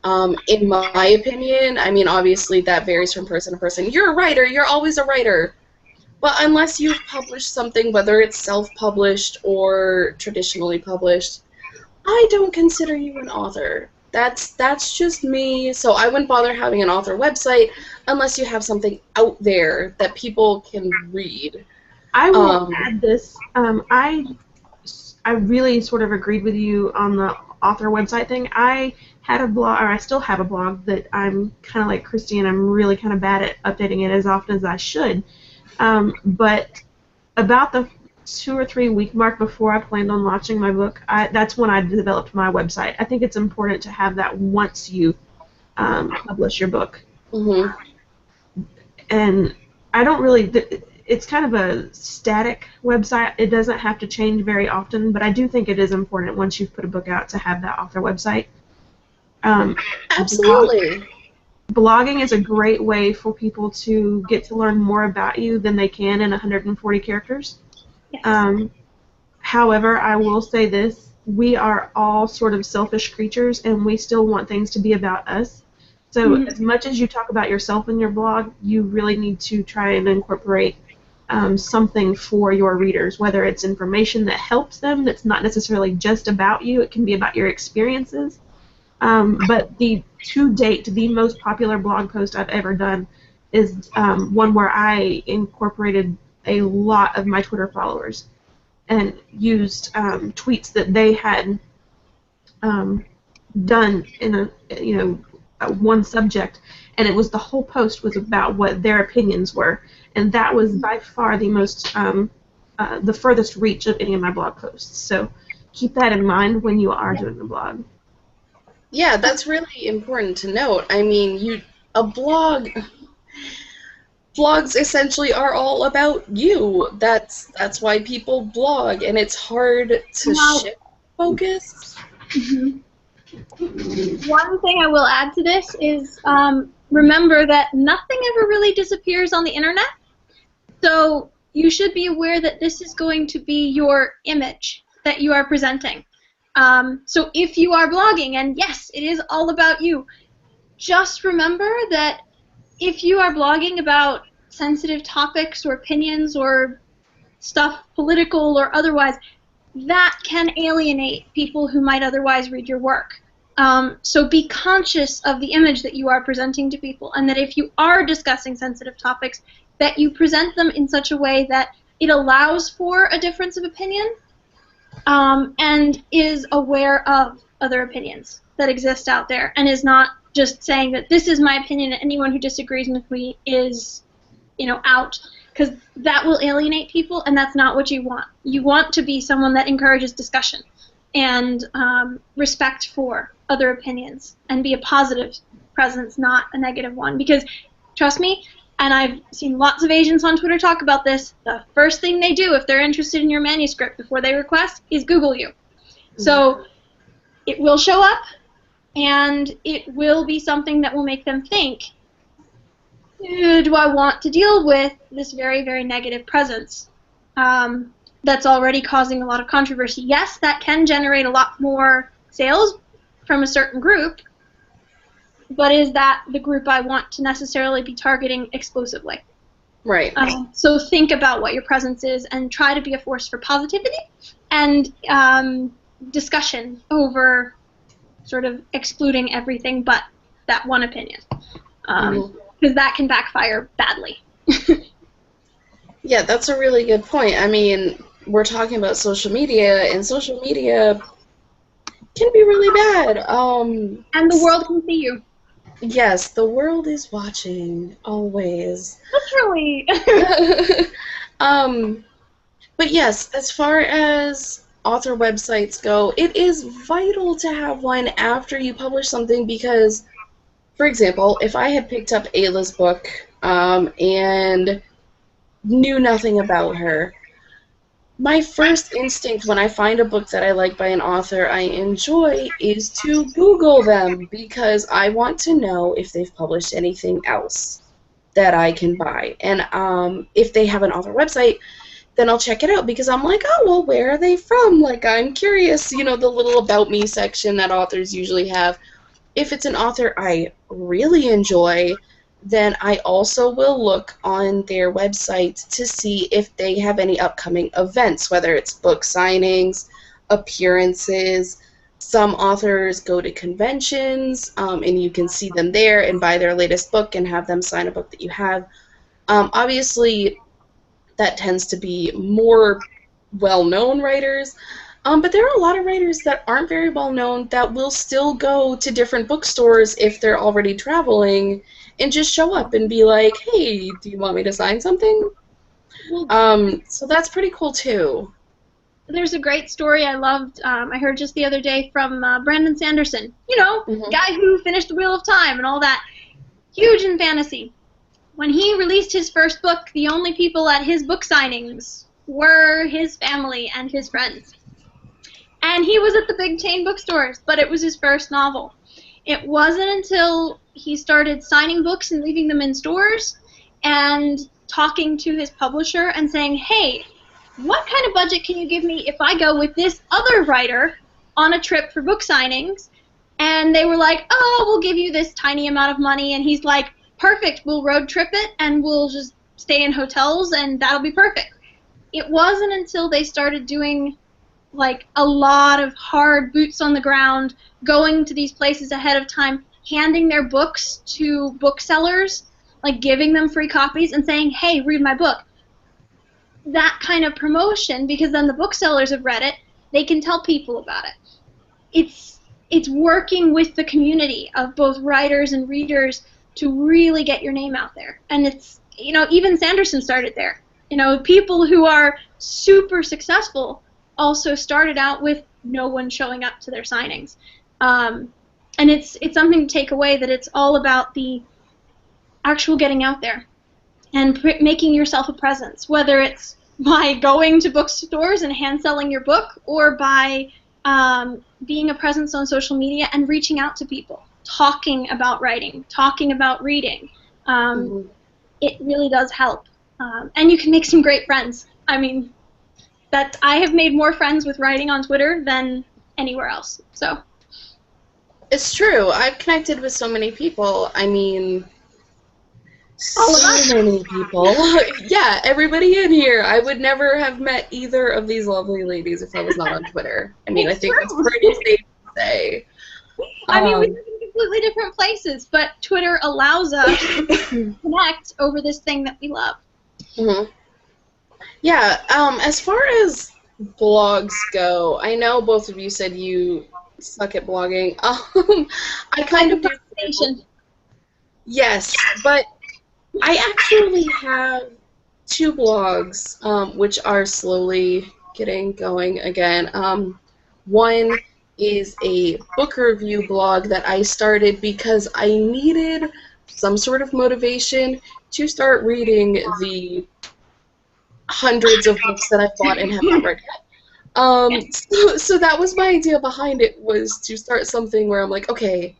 In my opinion, I mean, obviously that varies from person to person. You're a writer, you're always a writer. But unless you've published something, whether it's self-published or traditionally published, I don't consider you an author. That's just me. So I wouldn't bother having an author website unless you have something out there that people can read. I will add this. I really sort of agreed with you on the author website thing. I had a blog, or I still have a blog that I'm kind of like Christy, and I'm really kind of bad at updating it as often as I should. But about the 2 or 3 week mark before I planned on launching my book, that's when I developed my website. I think it's important to have that once you publish your book. Mm-hmm. And I don't really... It's kind of a static website. It doesn't have to change very often, but I do think it is important once you've put a book out to have that author website. Absolutely. Blogging is a great way for people to get to learn more about you than they can in 140 characters. Yes. However, I will say this. We are all sort of selfish creatures, and we still want things to be about us. So as much as you talk about yourself in your blog, you really need to try and incorporate something for your readers, whether it's information that helps them, that's not necessarily just about you. It can be about your experiences. But to date, the most popular blog post I've ever done is one where I incorporated a lot of my Twitter followers and used tweets that they had done in one subject, and it was the whole post was about what their opinions were, and that was by far the most the furthest reach of any of my blog posts. So keep that in mind when you are doing a blog. Yeah, that's really important to note. I mean, blogs essentially are all about you. That's why people blog, and it's hard to shift focus. Mm-hmm. One thing I will add to this is remember that nothing ever really disappears on the internet. So you should be aware that this is going to be your image that you are presenting. So if you are blogging, and yes, it is all about you, just remember that if you are blogging about sensitive topics or opinions or stuff political or otherwise, that can alienate people who might otherwise read your work. So be conscious of the image that you are presenting to people, and that if you are discussing sensitive topics, that you present them in such a way that it allows for a difference of opinion and is aware of other opinions that exist out there, and is not just saying that this is my opinion and anyone who disagrees with me is, out. Because that will alienate people, and that's not what you want. You want to be someone that encourages discussion and respect for other opinions, and be a positive presence, not a negative one. Because, trust me, and I've seen lots of agents on Twitter talk about this, the first thing they do if they're interested in your manuscript before they request is Google you. Mm-hmm. So it will show up, and it will be something that will make them think, do I want to deal with this very, very negative presence that's already causing a lot of controversy? Yes, that can generate a lot more sales from a certain group, but is that the group I want to necessarily be targeting exclusively? Right. So think about what your presence is and try to be a force for positivity and discussion over sort of excluding everything but that one opinion. Because that can backfire badly. Yeah, that's a really good point. I mean, we're talking about social media, and social media can be really bad. And the world can see you. Yes, the world is watching always. Literally. um, but yes, as far as author websites go, it is vital to have one after you publish something because, for example, if I had picked up Ayla's book and knew nothing about her, my first instinct when I find a book that I like by an author I enjoy is to Google them because I want to know if they've published anything else that I can buy. And if they have an author website, then I'll check it out because I'm like, oh, well, where are they from? Like, I'm curious, you know, the little about me section that authors usually have. If it's an author I really enjoy, then I also will look on their website to see if they have any upcoming events, whether it's book signings, appearances. Some authors go to conventions, and you can see them there and buy their latest book and have them sign a book that you have. Obviously, that tends to be more well-known writers. But there are a lot of writers that aren't very well known that will still go to different bookstores if they're already traveling and just show up and be like, hey, do you want me to sign something? So that's pretty cool too. There's a great story I loved. I heard just the other day from Brandon Sanderson. You know, guy who finished The Wheel of Time and all that. Huge in fantasy. When he released his first book, the only people at his book signings were his family and his friends. And he was at the big chain bookstores, but it was his first novel. It wasn't until he started signing books and leaving them in stores and talking to his publisher and saying, hey, what kind of budget can you give me if I go with this other writer on a trip for book signings? And they were like, oh, we'll give you this tiny amount of money. And he's like, perfect, we'll road trip it and we'll just stay in hotels and that'll be perfect. It wasn't until they started doing like a lot of hard boots on the ground, going to these places ahead of time, handing their books to booksellers, like giving them free copies and saying, hey, read my book. That kind of promotion, because then the booksellers have read it, they can tell people about it. It's working with the community of both writers and readers to really get your name out there. And it's, you know, even Sanderson started there. You know, people who are super successful also started out with no one showing up to their signings. And it's something to take away, that it's all about the actual getting out there and making yourself a presence, whether it's by going to bookstores and hand selling your book or by being a presence on social media and reaching out to people, talking about writing, talking about reading. It really does help. And you can make some great friends. I mean, that I have made more friends with writing on Twitter than anywhere else. So it's true. I've connected with so many people. I mean, all of us. so many people. Yeah, everybody in here. I would never have met either of these lovely ladies if I was not on Twitter. I mean, I think that's pretty safe to say. I mean, we live in completely different places, but Twitter allows us to connect over this thing that we love. Yeah, as far as blogs go, I know both of you said you suck at blogging. I kind of do. Yes, but I actually have two blogs, which are slowly getting going again. One is a book review blog that I started because I needed some sort of motivation to start reading the hundreds of books that I've bought and have not read yet. So that was my idea behind it, was to start something where I'm like, okay,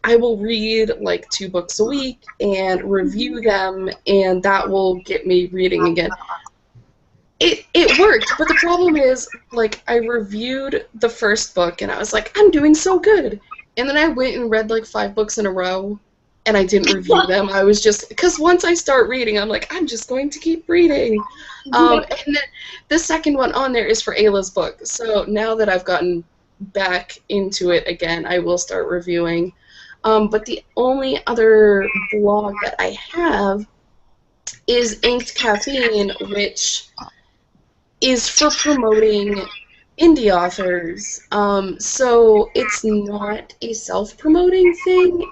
I will read like 2 books a week and review them, and that will get me reading again. It worked, but the problem is, like, I reviewed the first book and I was like, I'm doing so good. And then I went and read like 5 books in a row and I didn't review them. I was just, because once I start reading, I'm like, I'm just going to keep reading. And then the second one on there is for Ayla's book. So now that I've gotten back into it again, I will start reviewing. But the only other blog that I have is Inked Caffeine, which is for promoting indie authors. So it's not a self-promoting thing.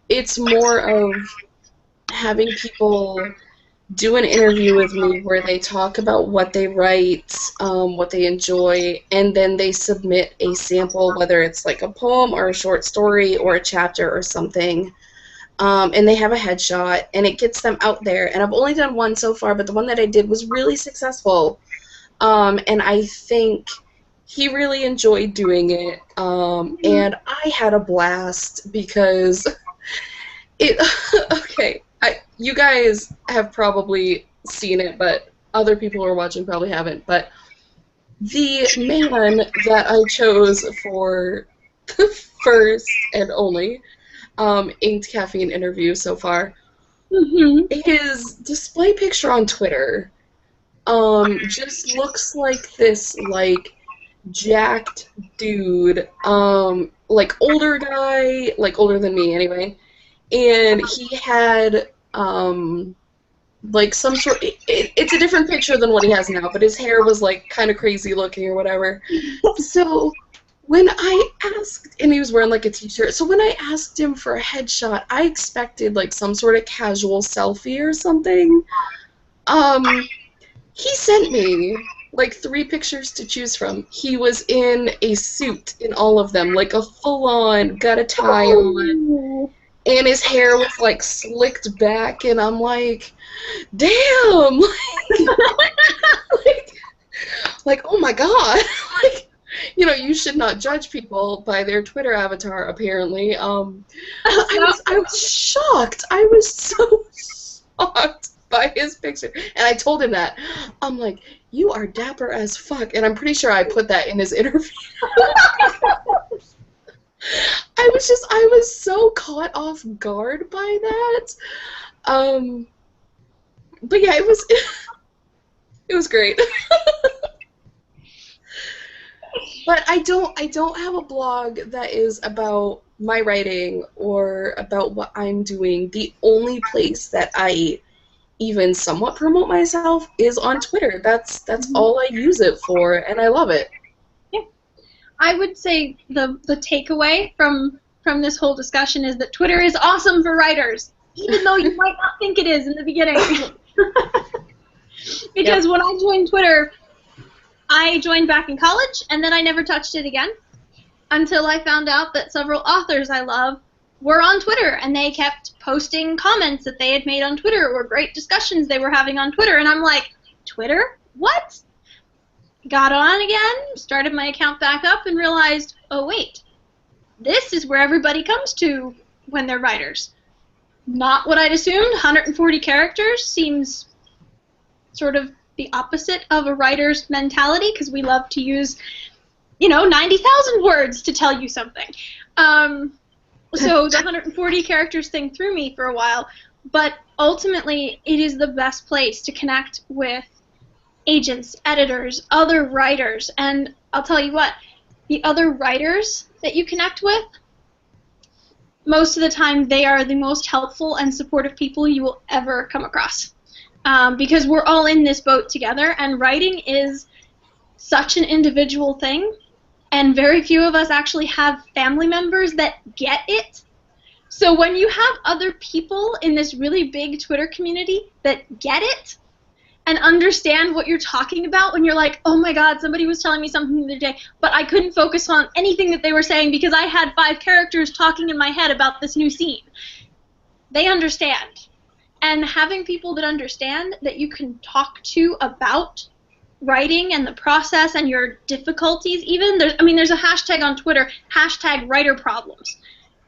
It's more of having people do an interview with me where they talk about what they write, what they enjoy, and then they submit a sample, whether it's like a poem or a short story or a chapter or something. And they have a headshot, and it gets them out there. And I've only done one so far, but the one that I did was really successful. And I think he really enjoyed doing it. And I had a blast because it. Okay, you guys have probably seen it, but other people who are watching probably haven't. But the man that I chose for the first and only Inked Caffeine interview so far, his display picture on Twitter just looks like this, like, jacked dude, like, older guy, like, older than me anyway, and he had, like, some sort, it's a different picture than what he has now, but his hair was, like, kind of crazy looking or whatever. So when I asked, and he was wearing, like, a t-shirt, so when I asked him for a headshot, I expected, like, some sort of casual selfie or something. He sent me, like, 3 pictures to choose from. He was in a suit in all of them, like, a full-on, got a tie on, and his hair was, like, slicked back, and I'm like, damn! Like, oh my god! Like, you know, you should not judge people by their Twitter avatar, apparently. I was shocked. I was so shocked by his picture. And I told him that. I'm like, you are dapper as fuck. And I'm pretty sure I put that in his interview. I was so caught off guard by that. But yeah, it was great. But I don't have a blog that is about my writing or about what I'm doing. The only place that I even somewhat promote myself is on Twitter. That's all I use it for, and I love it. Yeah. I would say the takeaway from this whole discussion is that Twitter is awesome for writers, even though you might not think it is in the beginning. Because when I joined Twitter, I joined back in college, and then I never touched it again until I found out that several authors I love were on Twitter, and they kept posting comments that they had made on Twitter or great discussions they were having on Twitter, and I'm like, Twitter? What? Got on again, started my account back up, and realized, oh wait, this is where everybody comes to when they're writers. Not what I'd assumed. 140 characters seems sort of the opposite of a writer's mentality, because we love to use, 90,000 words to tell you something. So the 140 characters thing threw me for a while, but ultimately it is the best place to connect with agents, editors, other writers, and I'll tell you what, the other writers that you connect with, most of the time they are the most helpful and supportive people you will ever come across. Because we're all in this boat together, and writing is such an individual thing, and very few of us actually have family members that get it. So when you have other people in this really big Twitter community that get it and understand what you're talking about, when you're like, oh my god, somebody was telling me something the other day, but I couldn't focus on anything that they were saying because I had 5 characters talking in my head about this new scene. They understand. And having people that understand that you can talk to about writing and the process and your difficulties, even, there's a hashtag on Twitter, #WriterProblems.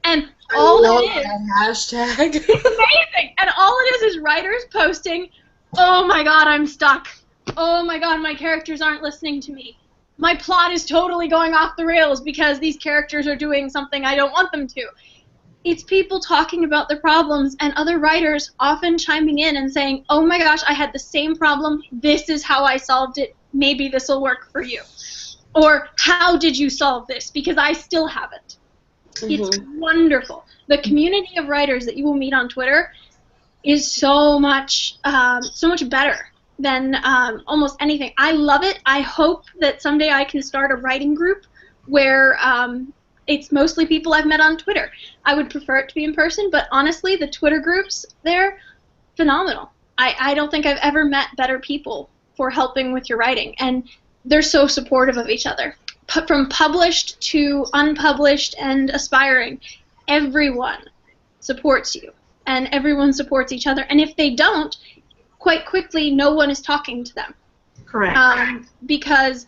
And all it is, hashtag. it's amazing. And all it is writers posting, oh my god, I'm stuck. Oh my god, my characters aren't listening to me. My plot is totally going off the rails because these characters are doing something I don't want them to. It's people talking about their problems and other writers often chiming in and saying, oh my gosh, I had the same problem, this is how I solved it, maybe this will work for you. Or, how did you solve this? Because I still haven't. It's wonderful. The community of writers that you will meet on Twitter is so much better than almost anything. I love it. I hope that someday I can start a writing group where it's mostly people I've met on Twitter. I would prefer it to be in person, but honestly, the Twitter groups, they're phenomenal. I don't think I've ever met better people for helping with your writing, and they're so supportive of each other. From published to unpublished and aspiring, everyone supports you, and everyone supports each other, and if they don't, quite quickly, no one is talking to them. Correct. Because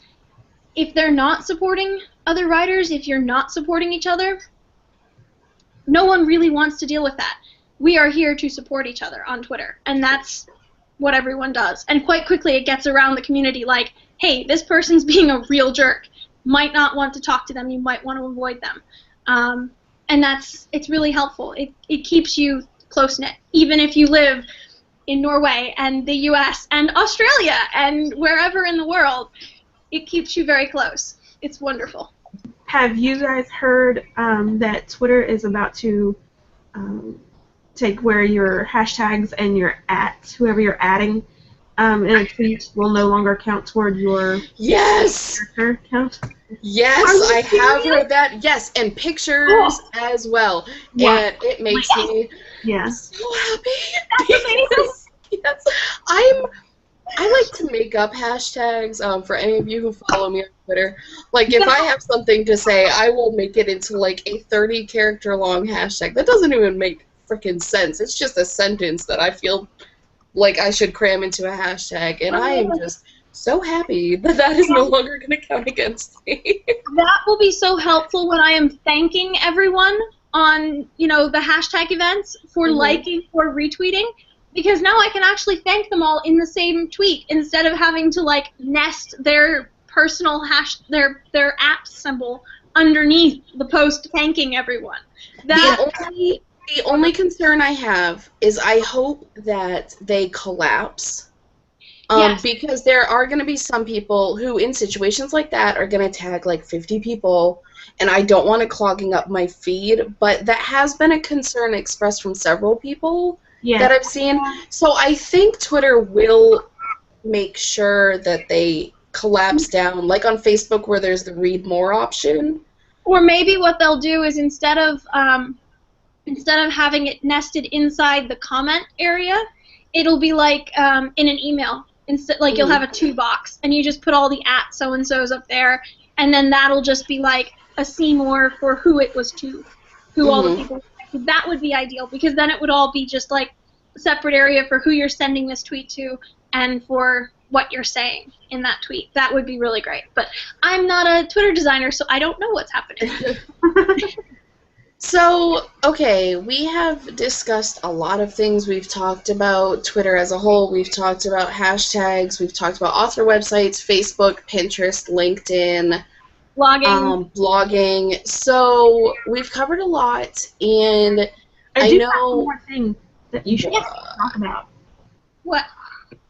if they're not supporting other writers, if you're not supporting each other, no one really wants to deal with that. We are here to support each other on Twitter, and that's what everyone does. And quite quickly it gets around the community like, hey, this person's being a real jerk. Might not want to talk to them. You might want to avoid them. And it's really helpful. It keeps you close-knit, even if you live in Norway and the US and Australia and wherever in the world. It keeps you very close. It's wonderful. Have you guys heard that Twitter is about to take where your hashtags and your whoever you're adding in a tweet will no longer count toward your character count? Yes, I have heard that. Yes, and pictures as well. Yeah. And it makes me so happy. That's amazing. Yes, I like to make up hashtags for any of you who follow me on Twitter. Like, if I have something to say, I will make it into, like, a 30-character long hashtag. That doesn't even make freaking sense. It's just a sentence that I feel like I should cram into a hashtag, and I am just so happy that that is no longer going to count against me. That will be so helpful when I am thanking everyone on, the hashtag events for liking or retweeting, because now I can actually thank them all in the same tweet instead of having to, like, nest their personal their app symbol underneath the post thanking everyone. The only concern I have is I hope that they collapse. Because there are going to be some people who, in situations like that, are going to tag like 50 people, and I don't want it clogging up my feed, but that has been a concern expressed from several people that I've seen. So I think Twitter will make sure that they collapse down, like on Facebook where there's the read more option. Or maybe what they'll do is instead of having it nested inside the comment area, it'll be like in an email. Like you'll have a to box, and you just put all the @so-and-sos up there, and then that'll just be like a see more for who it was to, who all the people. That would be ideal, because then it would all be just like a separate area for who you're sending this tweet to and for what you're saying in that tweet. That would be really great. But I'm not a Twitter designer, so I don't know what's happening. So, okay, we have discussed a lot of things. We've talked about Twitter as a whole. We've talked about hashtags. We've talked about author websites, Facebook, Pinterest, LinkedIn, blogging. So we've covered a lot, and I know have one more thing that you should talk about. What?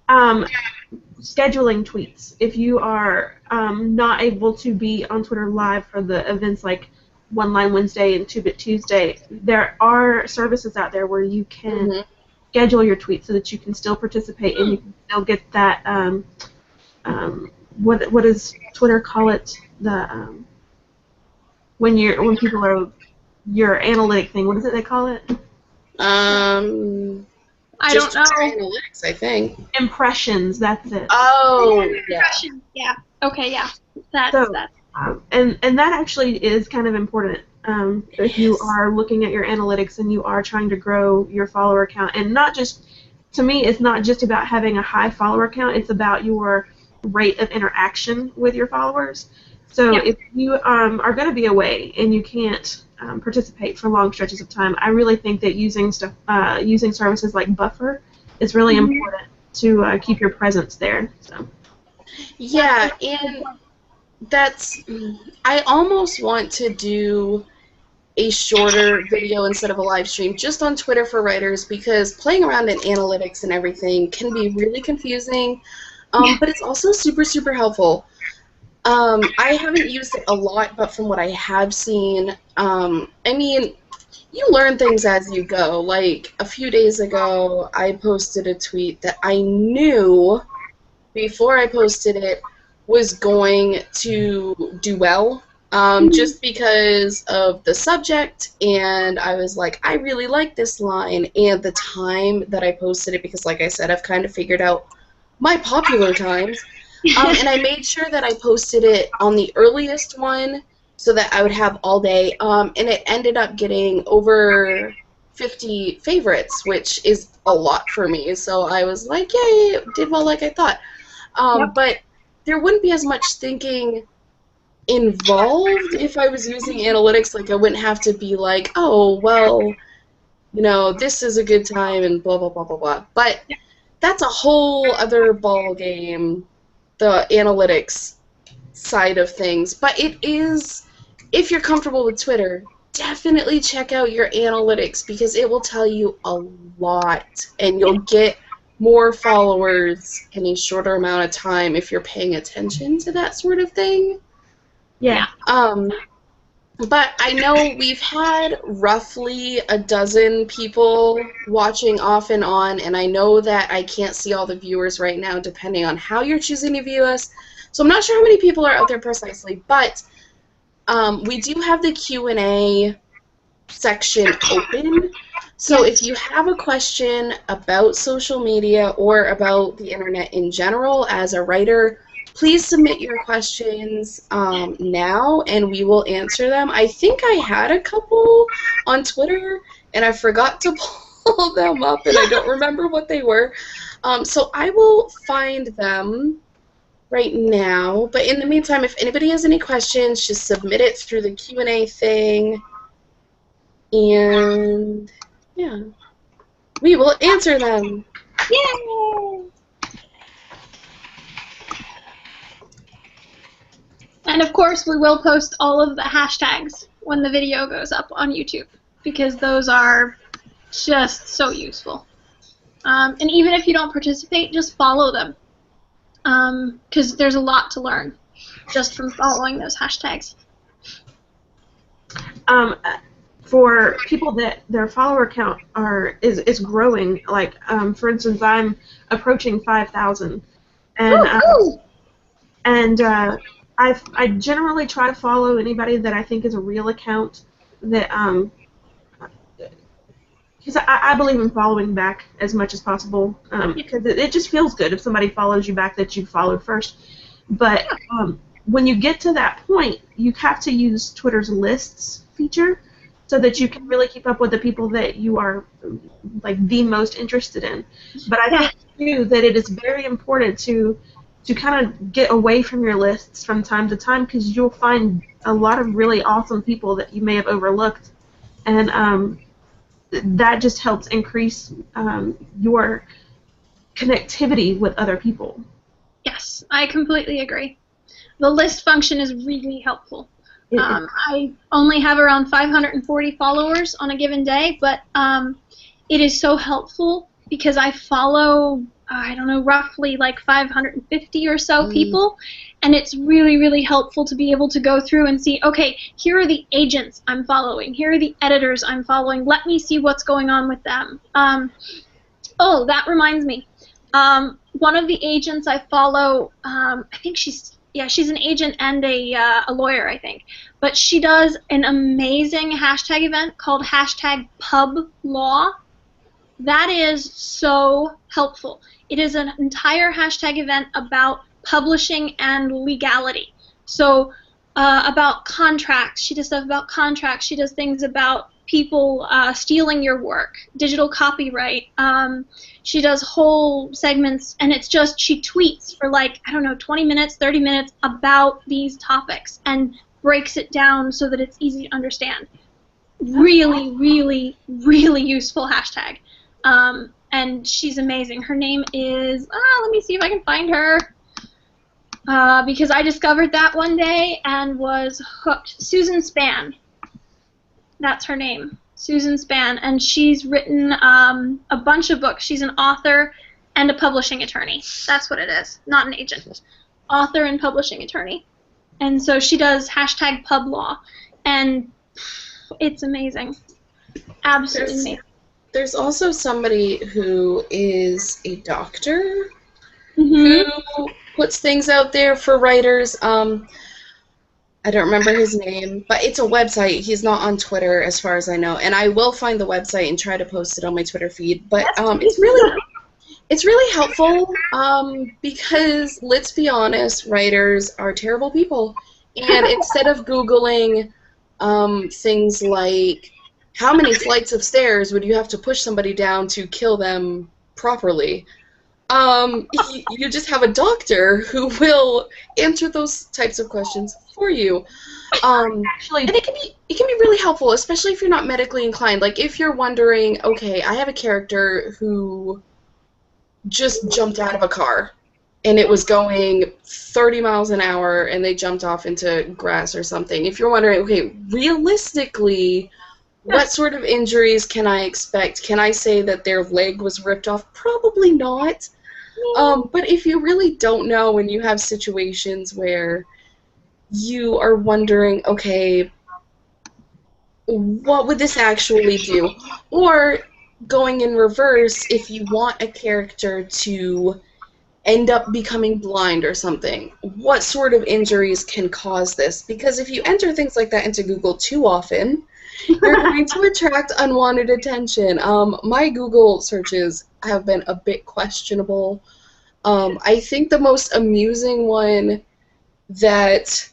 Scheduling tweets. If you are not able to be on Twitter live for the events like One Line Wednesday and 2-Bit Tuesday, there are services out there where you can schedule your tweets so that you can still participate and you can still get that what does Twitter call it, the when people are your analytic thing, what is it they call it? I don't know. Analytics, I think. Impressions, that's it. Oh, Impressions, yeah. Okay, yeah. That's that. And that actually is kind of important if you are looking at your analytics and you are trying to grow your follower count. And not just, to me, it's not just about having a high follower count, it's about your rate of interaction with your followers. So if you are going to be away and you can't participate for long stretches of time, I really think that using services like Buffer is really important to keep your presence there. So. Yeah, and I almost want to do a shorter video instead of a live stream just on Twitter for writers, because playing around in analytics and everything can be really confusing, but it's also super, super helpful. I haven't used it a lot, but from what I have seen, I mean, you learn things as you go. Like, a few days ago, I posted a tweet that I knew before I posted it was going to do well, just because of the subject, and I was like, I really like this line, and the time that I posted it, because like I said, I've kind of figured out my popular times, and I made sure that I posted it on the earliest one so that I would have all day, and it ended up getting over 50 favorites, which is a lot for me, so I was like, yay, it did well like I thought. Yep. But there wouldn't be as much thinking involved if I was using analytics. Like, I wouldn't have to be like, oh, well, you know, this is a good time and blah, blah, blah, blah, blah. But that's a whole other ball game, the analytics side of things. But it is, if you're comfortable with Twitter, definitely check out your analytics because it will tell you a lot, and you'll get more followers in a shorter amount of time if you're paying attention to that sort of thing. Yeah. But I know we've had roughly a dozen people watching off and on, and I know that I can't see all the viewers right now depending on how you're choosing to view us. So I'm not sure how many people are out there precisely, but we do have the Q&A section open. So if you have a question about social media or about the internet in general as a writer, please submit your questions now, and we will answer them. I think I had a couple on Twitter, and I forgot to pull them up, and I don't remember what they were. So I will find them right now. But in the meantime, if anybody has any questions, just submit it through the Q&A thing. And yeah, we will answer them. Yay! And of course, we will post all of the hashtags when the video goes up on YouTube because those are just so useful. And even if you don't participate, just follow them because there's a lot to learn just from following those hashtags. For people that their follower count is growing, like for instance, I'm approaching 5,000, and I generally try to follow anybody that I think is a real account that because I believe in following back as much as possible because it just feels good if somebody follows you back that you followed first. But when you get to that point, you have to use Twitter's lists feature so that you can really keep up with the people that you are like the most interested in. But I think too that it is very important to kind of get away from your lists from time to time because you'll find a lot of really awesome people that you may have overlooked, and that just helps increase your connectivity with other people. Yes, I completely agree. The list function is really helpful. I only have around 540 followers on a given day, but it is so helpful because I follow, I don't know, roughly like 550 or so people, and it's really, really helpful to be able to go through and see, okay, here are the agents I'm following, here are the editors I'm following, let me see what's going on with them. Oh, that reminds me. One of the agents I follow, I think she's an agent and a lawyer, I think. But she does an amazing hashtag event called #PubLaw. That is so helpful. It is an entire hashtag event about publishing and legality. So about contracts. She does stuff about contracts. She does things about people stealing your work, digital copyright. She does whole segments, and it's just she tweets for like, I don't know, 20 minutes, 30 minutes about these topics and breaks it down so that it's easy to understand. Really, really, really useful hashtag. And she's amazing. Her name is, let me see if I can find her. Because I discovered that one day and was hooked. Susan Spann. That's her name, Susan Spann, and she's written a bunch of books. She's an author and a publishing attorney. That's what it is, not an agent. Author and publishing attorney. And so she does #PubLaw, and it's amazing. Absolutely amazing. There's also somebody who is a doctor who puts things out there for writers. I don't remember his name, but it's a website. He's not on Twitter as far as I know, and I will find the website and try to post it on my Twitter feed. But it's really helpful because, let's be honest, writers are terrible people. And instead of Googling things like, how many flights of stairs would you have to push somebody down to kill them properly, you just have a doctor who will answer those types of questions for you. Actually, and it can be really helpful, especially if you're not medically inclined. Like, if you're wondering, okay, I have a character who just jumped out of a car, and it was going 30 miles an hour, and they jumped off into grass or something. If you're wondering, okay, realistically, what sort of injuries can I expect? Can I say that their leg was ripped off? Probably not. But if you really don't know, and you have situations where you are wondering, okay, what would this actually do? Or going in reverse, if you want a character to end up becoming blind or something, what sort of injuries can cause this? Because if you enter things like that into Google too often, you're going to attract unwanted attention. My Google searches have been a bit questionable. I think the most amusing one that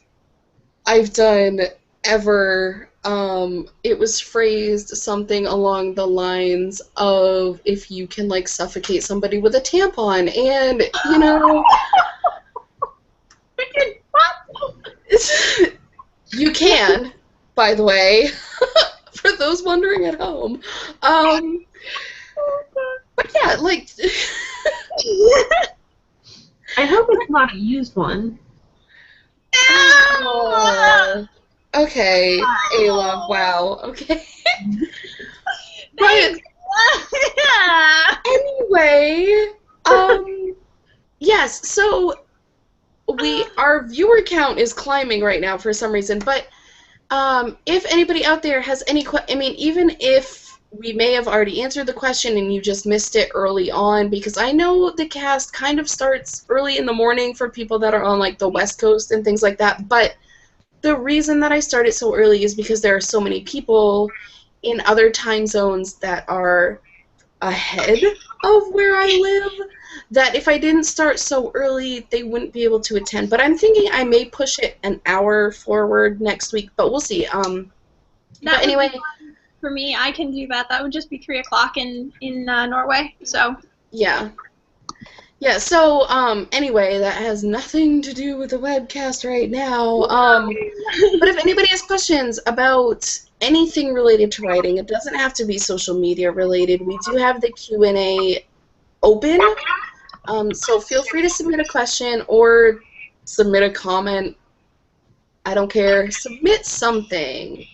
I've done ever, it was phrased something along the lines of, if you can, like, suffocate somebody with a tampon, and, you know, you can, by the way, for those wondering at home. But yeah, like... I hope it's not a used one. Oh, okay, Ayla, wow, okay. But anyway, yes, so our viewer count is climbing right now for some reason, but if anybody out there has any even if we may have already answered the question and you just missed it early on, because I know the cast kind of starts early in the morning for people that are on, like, the West Coast and things like that, but the reason that I started so early is because there are so many people in other time zones that are ahead of where I live that if I didn't start so early, they wouldn't be able to attend. But I'm thinking I may push it an hour forward next week, but we'll see. But anyway... For me, I can do that. That would just be 3 o'clock in Norway. So yeah. So anyway, that has nothing to do with the webcast right now. But if anybody has questions about anything related to writing, it doesn't have to be social media related. We do have the Q&A open. So feel free to submit a question or submit a comment. I don't care. Submit something.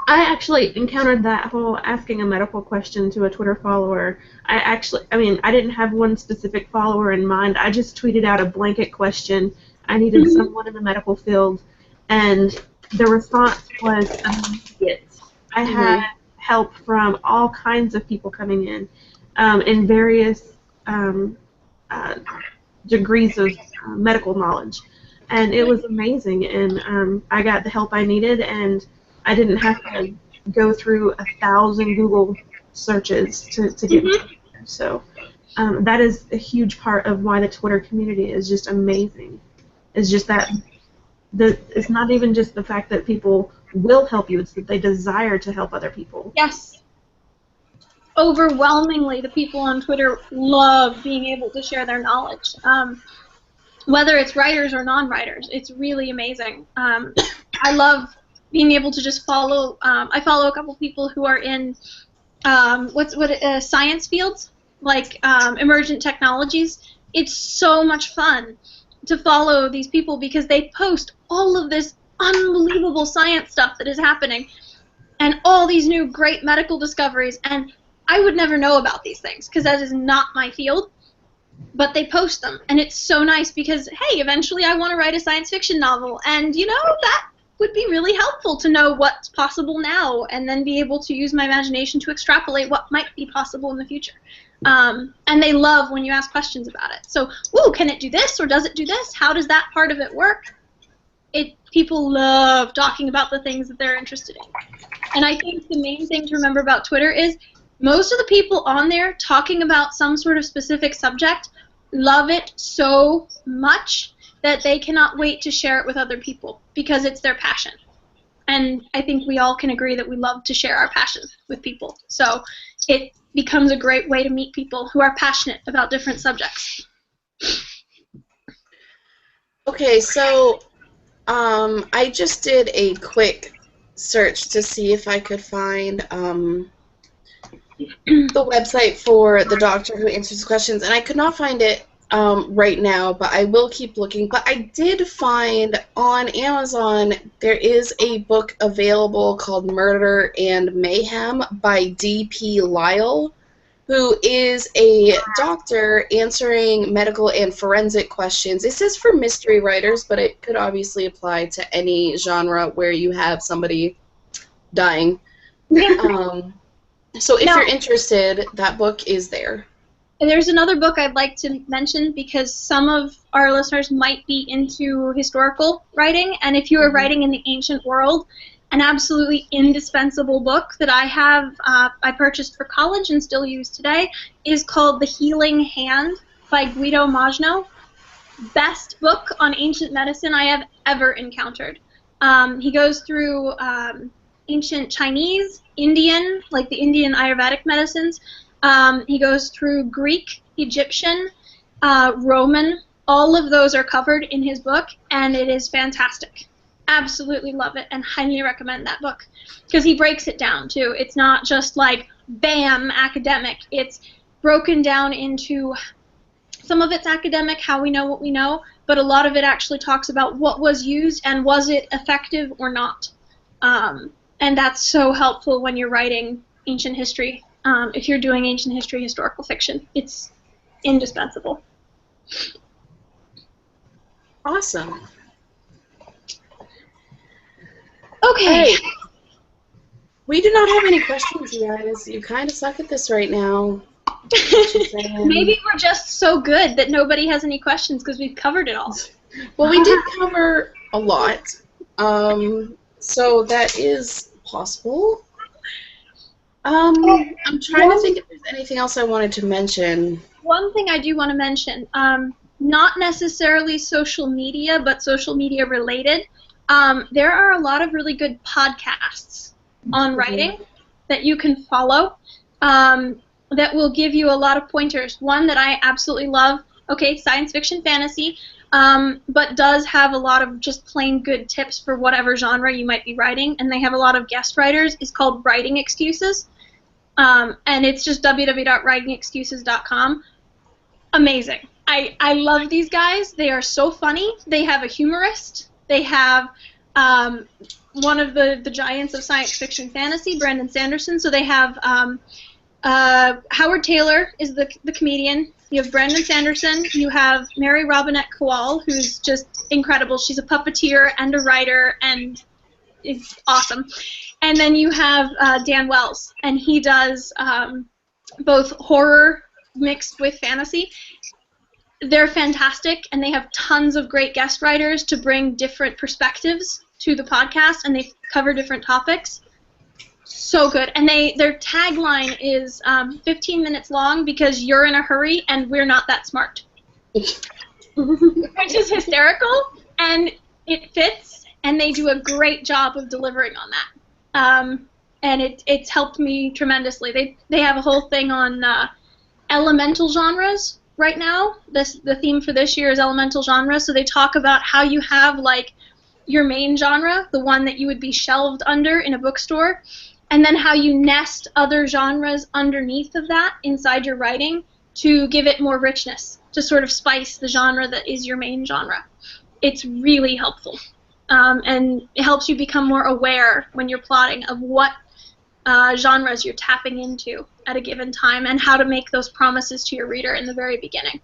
I actually encountered that whole asking a medical question to a Twitter follower. I didn't have one specific follower in mind. I just tweeted out a blanket question. I needed someone in the medical field, and the response was immediate. I had help from all kinds of people coming in various degrees of medical knowledge, and it was amazing. And I got the help I needed, and I didn't have to go through 1,000 Google searches to get me there. So that is a huge part of why the Twitter community is just amazing. It's just that it's not even just the fact that people will help you, it's that they desire to help other people. Yes. Overwhelmingly, the people on Twitter love being able to share their knowledge. Whether it's writers or non-writers, it's really amazing. I love being able to just follow. I follow a couple people who are in science fields, like emergent technologies. It's so much fun to follow these people because they post all of this unbelievable science stuff that is happening and all these new great medical discoveries, and I would never know about these things because that is not my field, but they post them, and it's so nice because, hey, eventually I want to write a science fiction novel, and you know, would be really helpful to know what's possible now and then be able to use my imagination to extrapolate what might be possible in the future. And they love when you ask questions about it. So, ooh, can it do this or does it do this? How does that part of it work? People love talking about the things that they're interested in. And I think the main thing to remember about Twitter is most of the people on there talking about some sort of specific subject love it so much that they cannot wait to share it with other people because it's their passion. And I think we all can agree that we love to share our passion with people. So it becomes a great way to meet people who are passionate about different subjects. Okay, so I just did a quick search to see if I could find the website for the doctor who answers questions, and I could not find it right now, but I will keep looking. But I did find on Amazon there is a book available called Murder and Mayhem by D.P. Lyle, who is a doctor answering medical and forensic questions. It says for mystery writers, but it could obviously apply to any genre where you have somebody dying. So if you're interested, that book is there. And there's another book I'd like to mention because some of our listeners might be into historical writing, and if you are writing in the ancient world, an absolutely indispensable book that I have, I purchased for college and still use today, is called The Healing Hand by Guido Magno. Best book on ancient medicine I have ever encountered. He goes through ancient Chinese, Indian, like the Indian Ayurvedic medicines. He goes through Greek, Egyptian, Roman. All of those are covered in his book, and it is fantastic. Absolutely love it and highly recommend that book because he breaks it down, too. It's not just like, bam, academic. It's broken down into, some of it's academic, how we know what we know, but a lot of it actually talks about what was used and was it effective or not. And that's so helpful when you're writing ancient history. If you're doing ancient history, historical fiction, it's indispensable. Awesome. Okay. Right. We do not have any questions, you guys. You kind of suck at this right now. Maybe we're just so good that nobody has any questions because we've covered it all. Well, we did cover a lot, so that is possible. I'm trying to think if there's anything else I wanted to mention. One thing I do want to mention, not necessarily social media, but social media related, there are a lot of really good podcasts on writing that you can follow that will give you a lot of pointers. One that I absolutely love, okay, science fiction, fantasy, but does have a lot of just plain good tips for whatever genre you might be writing, and they have a lot of guest writers, is called Writing Excuses. And it's just www.writingexcuses.com. Amazing. I love these guys. They are so funny. They have a humorist. They have one of the giants of science fiction fantasy, Brandon Sanderson. So they have Howard Taylor is the comedian. You have Brandon Sanderson. You have Mary Robinette Kowal, who's just incredible. She's a puppeteer and a writer and is awesome. And then you have Dan Wells, and he does both horror mixed with fantasy. They're fantastic, and they have tons of great guest writers to bring different perspectives to the podcast, and they cover different topics. So good. And their tagline is 15 minutes long because you're in a hurry and we're not that smart. Which is hysterical, and it fits, and they do a great job of delivering on that. And it's helped me tremendously. They have a whole thing on elemental genres right now. The theme for this year is elemental genres, so they talk about how you have like your main genre, the one that you would be shelved under in a bookstore, and then how you nest other genres underneath of that inside your writing to give it more richness, to sort of spice the genre that is your main genre. It's really helpful. And it helps you become more aware when you're plotting of what genres you're tapping into at a given time and how to make those promises to your reader in the very beginning.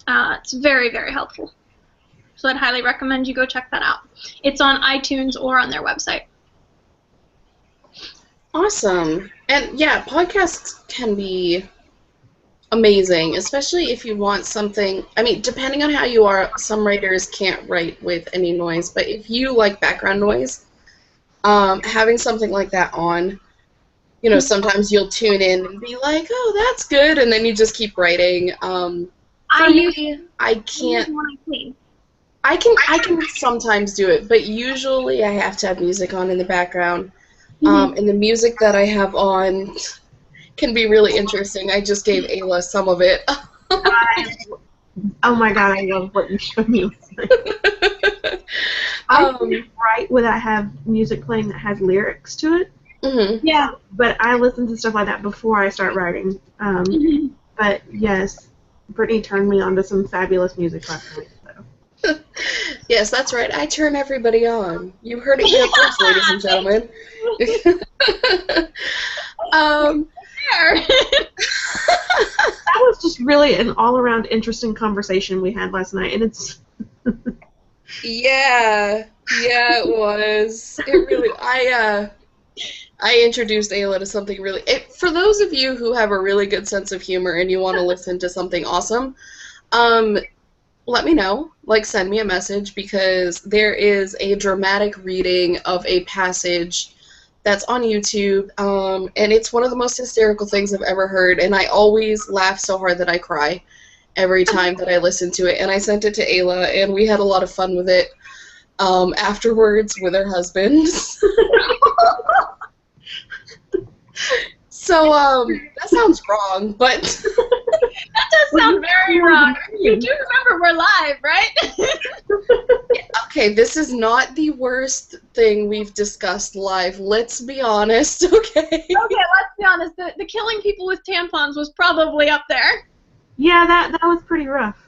It's very, very helpful. So I'd highly recommend you go check that out. It's on iTunes or on their website. Awesome. And yeah, podcasts can be amazing, especially if you want something. I mean, depending on how you are, some writers can't write with any noise, but if you like background noise, having something like that on, you know, sometimes you'll tune in and be like, oh, that's good, and then you just keep writing. For me, I can't. I can sometimes do it, but usually I have to have music on in the background. And the music that I have on can be really interesting. I just gave Ayla some of it. Oh my god, I love what you showed me. I can write when I have music playing that has lyrics to it. Mm-hmm. Yeah, but I listen to stuff like that before I start writing. But yes, Brittany turned me on to some fabulous music last night. So. Yes, that's right. I turn everybody on. You heard it here first, ladies and gentlemen. That was just really an all-around interesting conversation we had last night, and it's. Yeah, it was. It really. I introduced Ayla to something really. For those of you who have a really good sense of humor and you want to listen to something awesome, let me know. Like, send me a message, because there is a dramatic reading of a passage that's on YouTube, and it's one of the most hysterical things I've ever heard, and I always laugh so hard that I cry every time that I listen to it. And I sent it to Ayla, and we had a lot of fun with it afterwards with her husband. So, that sounds wrong, but... That does sound very wrong. You do remember we're live, right? Yeah, okay, this is not the worst thing we've discussed live. Let's be honest, okay? Okay, let's be honest. The killing people with tampons was probably up there. Yeah, that was pretty rough.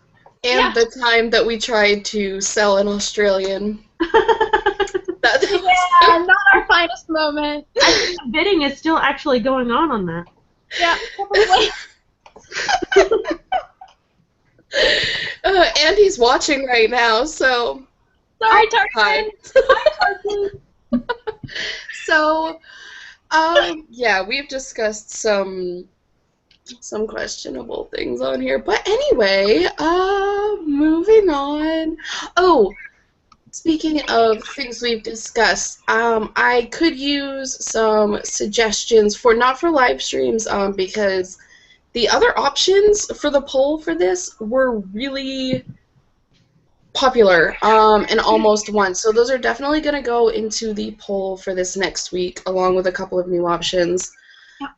And the time that we tried to sell an Australian. Yeah, not our finest moment. I think the bidding is still actually going on that. Yeah, probably. Andy's watching right now, so... Sorry, Tarkin. Hi. So, yeah, we've discussed some questionable things on here. But anyway, moving on. Oh, speaking of things we've discussed, I could use some suggestions not for live streams, because the other options for the poll for this were really popular and almost won. So those are definitely going to go into the poll for this next week, along with a couple of new options.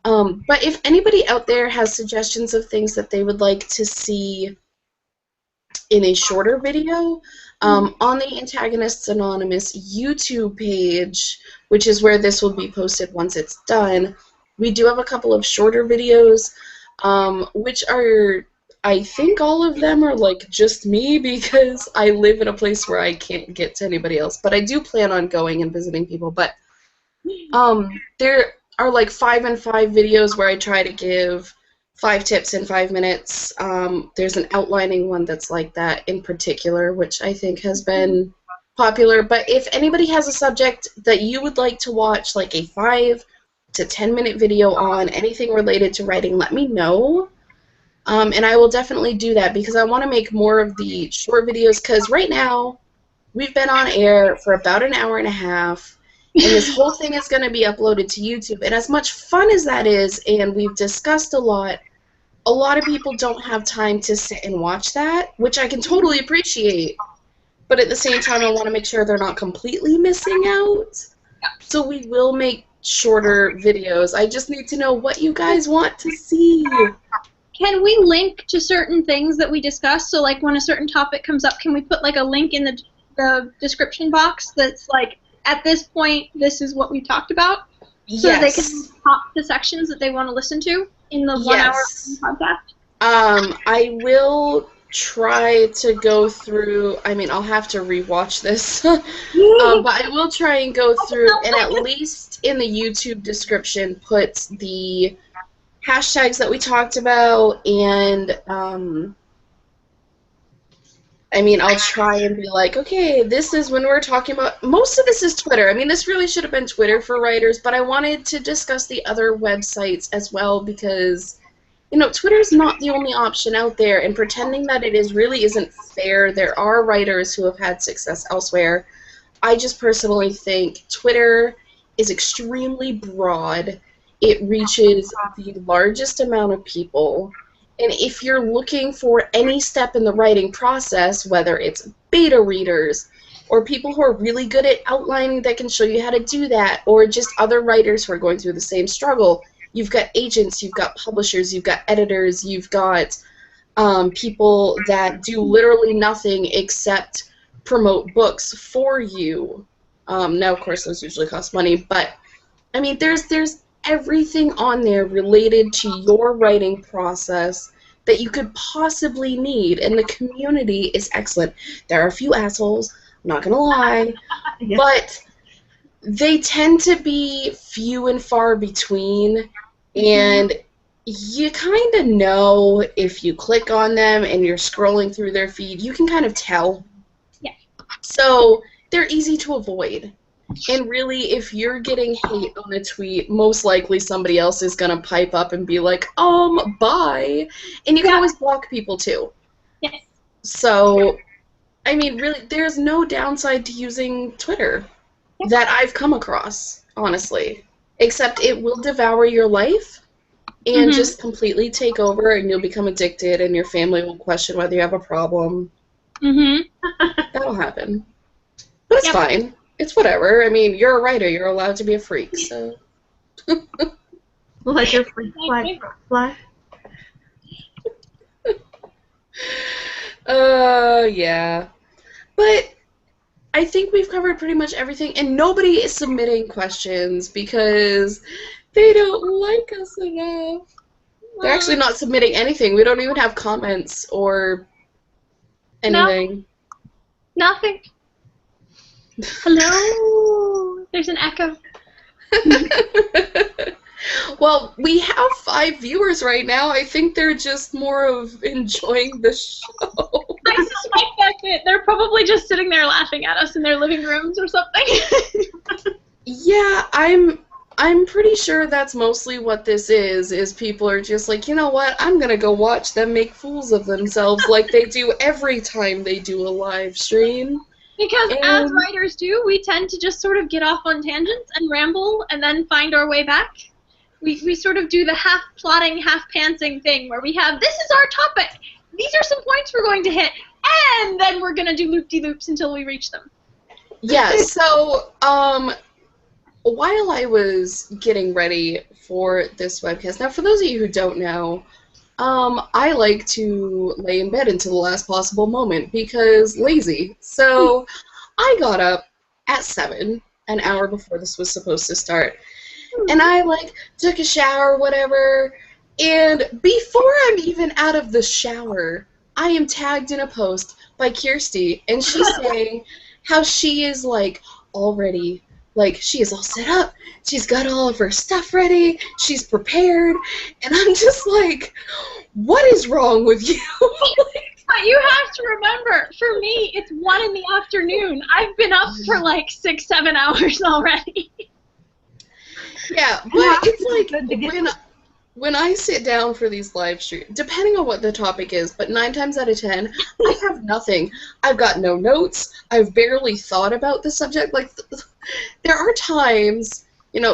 But if anybody out there has suggestions of things that they would like to see in a shorter video, on the Antagonists Anonymous YouTube page, which is where this will be posted once it's done, we do have a couple of shorter videos, which are, I think all of them are like just me, because I live in a place where I can't get to anybody else. But I do plan on going and visiting people. But there are like 5 and 5 videos where I try to give 5 tips in 5 minutes. There's an outlining one that's like that in particular, which I think has been popular. But if anybody has a subject that you would like to watch, like a 5 to 10 minute video on anything related to writing, let me know. And I will definitely do that, because I want to make more of the short videos, because right now we've been on air for about an hour and a half, and this whole thing is going to be uploaded to YouTube. And as much fun as that is, and we've discussed a lot of people don't have time to sit and watch that, which I can totally appreciate. But at the same time, I want to make sure they're not completely missing out. So we will make shorter videos. I just need to know what you guys want to see. Can we link to certain things that we discussed? So, like, when a certain topic comes up, can we put, like, a link in the description box that's, like, at this point, this is what we talked about? So that they can hop the sections that they want to listen to in the 1 hour podcast? I will try to go through, I mean, I'll have to rewatch this, but I will try and go through, and at least in the YouTube description, put the hashtags that we talked about, and I mean, I'll try and be like, okay, this is when we're talking about, most of this is Twitter. I mean, this really should have been Twitter for writers, but I wanted to discuss the other websites as well because, you know, Twitter's not the only option out there, and pretending that it is really isn't fair. There are writers who have had success elsewhere. I just personally think Twitter is extremely broad. It reaches the largest amount of people. And if you're looking for any step in the writing process, whether it's beta readers or people who are really good at outlining that can show you how to do that, or just other writers who are going through the same struggle, you've got agents, you've got publishers, you've got editors, you've got people that do literally nothing except promote books for you. Now, of course, those usually cost money, but I mean, there's everything on there related to your writing process that you could possibly need, and the community is excellent. There are a few assholes, I'm not gonna lie, Yeah. but they tend to be few and far between, and you kind of know if you click on them and you're scrolling through their feed, you can kind of tell. Yeah. So they're easy to avoid. And really, if you're getting hate on a tweet, most likely somebody else is going to pipe up and be like, bye. And you can always block people, too. Yes. So, I mean, really, there's no downside to using Twitter that I've come across, honestly. Except it will devour your life and just completely take over, and you'll become addicted, and your family will question whether you have a problem. That'll happen. But it's fine. It's whatever. I mean, you're a writer. You're allowed to be a freak, so. Let your freak fly. Yeah. But I think we've covered pretty much everything, and nobody is submitting questions because they don't like us enough. They're actually not submitting anything. We don't even have comments or anything. Nothing. Hello. There's an echo. Well, we have 5 viewers right now. I think they're just more of enjoying the show. I suspect that's it. They're probably just sitting there laughing at us in their living rooms or something. Yeah, I'm pretty sure that's mostly what this is people are just like, you know what, I'm gonna go watch them make fools of themselves like they do every time they do a live stream. Because as writers do, we tend to just sort of get off on tangents and ramble and then find our way back. We sort of do the half plotting, half pantsing thing where we have, this is our topic, these are some points we're going to hit, and then we're going to do loop-de-loops until we reach them. Yeah, so, while I was getting ready for this webcast, now for those of you who don't know, I like to lay in bed until the last possible moment because lazy. So I got up at 7, an hour before this was supposed to start, and I took a shower, whatever, and before I'm even out of the shower, I am tagged in a post by Kirsty, and she's saying how she is already. She is all set up, she's got all of her stuff ready, she's prepared, and I'm just like, what is wrong with you? But you have to remember, for me, it's 1 in the afternoon. I've been up for 6-7 hours already. Yeah, but it's when I sit down for these live streams, depending on what the topic is, but 9 times out of 10, I have nothing. I've got no notes. I've barely thought about the subject. There are times,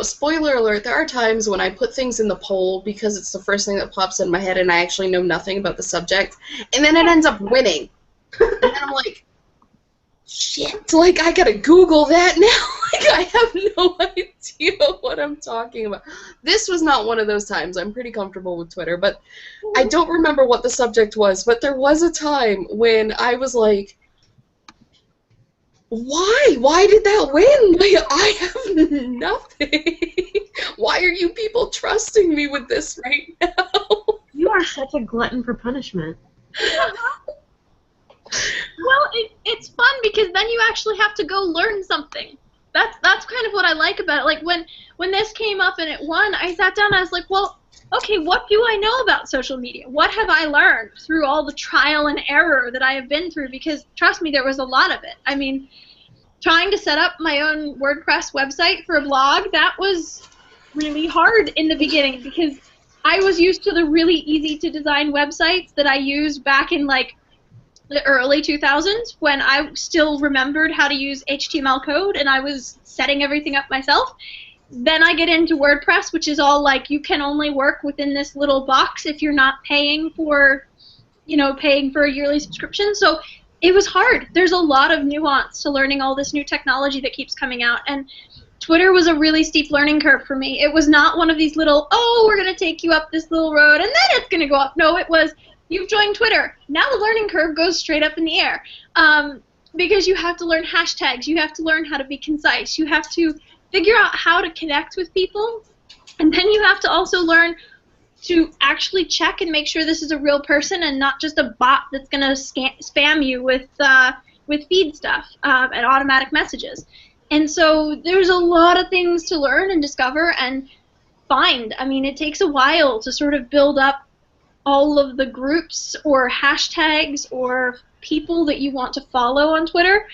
spoiler alert, there are times when I put things in the poll because it's the first thing that pops in my head and I actually know nothing about the subject, and then it ends up winning. And then I'm like, shit, I gotta Google that now. I have no idea what I'm talking about. This was not one of those times. I'm pretty comfortable with Twitter, but I don't remember what the subject was, but there was a time when I was like, why? Why did that win? I have nothing. Why are you people trusting me with this right now? You are such a glutton for punishment. Well, it's fun because then you actually have to go learn something. That's kind of what I like about it. When this came up and it won, I sat down and I was like, well, okay, what do I know about social media? What have I learned through all the trial and error that I have been through? Because trust me, there was a lot of it. I mean, trying to set up my own WordPress website for a blog, that was really hard in the beginning because I was used to the really easy to design websites that I used back in like the early 2000s when I still remembered how to use HTML code and I was setting everything up myself. Then I get into WordPress, which is all like you can only work within this little box if you're not paying for, paying for a yearly subscription. So it was hard. There's a lot of nuance to learning all this new technology that keeps coming out. And Twitter was a really steep learning curve for me. It was not one of these little, oh, we're going to take you up this little road and then it's going to go up. No, it was, you've joined Twitter. Now the learning curve goes straight up in the air. Because you have to learn hashtags. You have to learn how to be concise. You have to figure out how to connect with people. And then you have to also learn to actually check and make sure this is a real person and not just a bot that's going to spam you with feed stuff and automatic messages. And so there's a lot of things to learn and discover and find. I mean, it takes a while to sort of build up all of the groups or hashtags or people that you want to follow on Twitter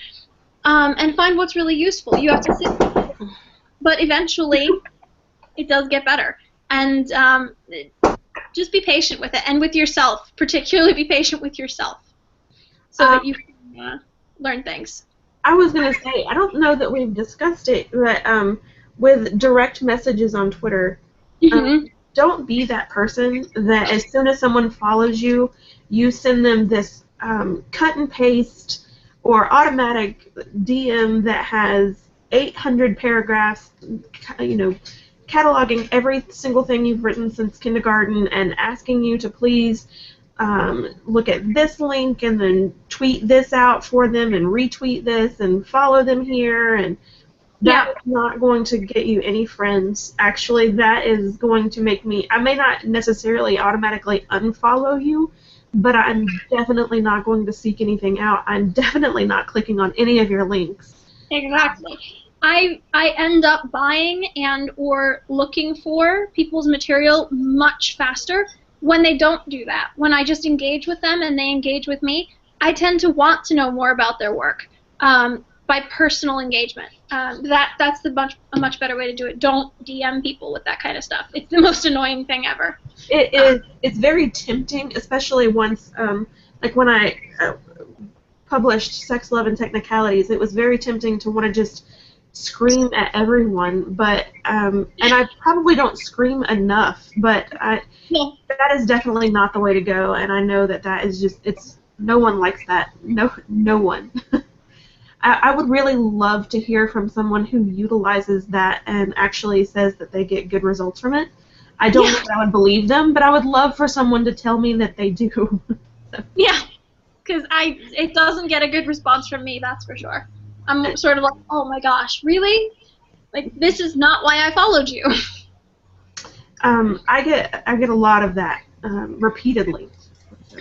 and find what's really useful. You have to sit, but eventually it does get better. And just be patient with it and with yourself. Particularly be patient with yourself so that you can learn things. I was going to say, I don't know that we've discussed it, but with direct messages on Twitter, don't be that person that as soon as someone follows you, you send them this cut and paste or automatic DM that has 800 paragraphs, cataloging every single thing you've written since kindergarten and asking you to please look at this link and then tweet this out for them and retweet this and follow them here, and that's not going to get you any friends. Actually, that is going to make me, I may not necessarily automatically unfollow you, but I'm definitely not going to seek anything out. I'm definitely not clicking on any of your links. Exactly. I end up buying and or looking for people's material much faster when they don't do that. When I just engage with them and they engage with me, I tend to want to know more about their work by personal engagement. That's a much better way to do it. Don't DM people with that kind of stuff. It's the most annoying thing ever. It is. It's very tempting, especially once, like when I published Sex, Love, and Technicalities, it was very tempting to want to just scream at everyone, but and I probably don't scream enough, but that is definitely not the way to go, and I know that is just, no one likes that. No one. I would really love to hear from someone who utilizes that and actually says that they get good results from it. I don't know that I would believe them, but I would love for someone to tell me that they do. Yeah, because it doesn't get a good response from me, that's for sure. I'm sort of like, oh my gosh, really? Like, this is not why I followed you. I get a lot of that repeatedly.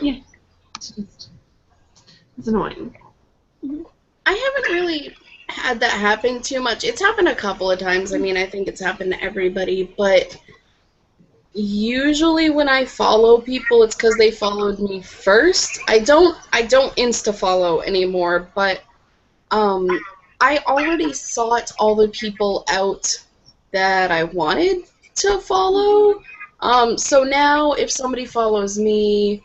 Yeah. It's annoying. I haven't really had that happen too much. It's happened a couple of times. I mean, I think it's happened to everybody, but usually when I follow people, it's because they followed me first. I don't insta-follow anymore, but I already sought all the people out that I wanted to follow. So now if somebody follows me,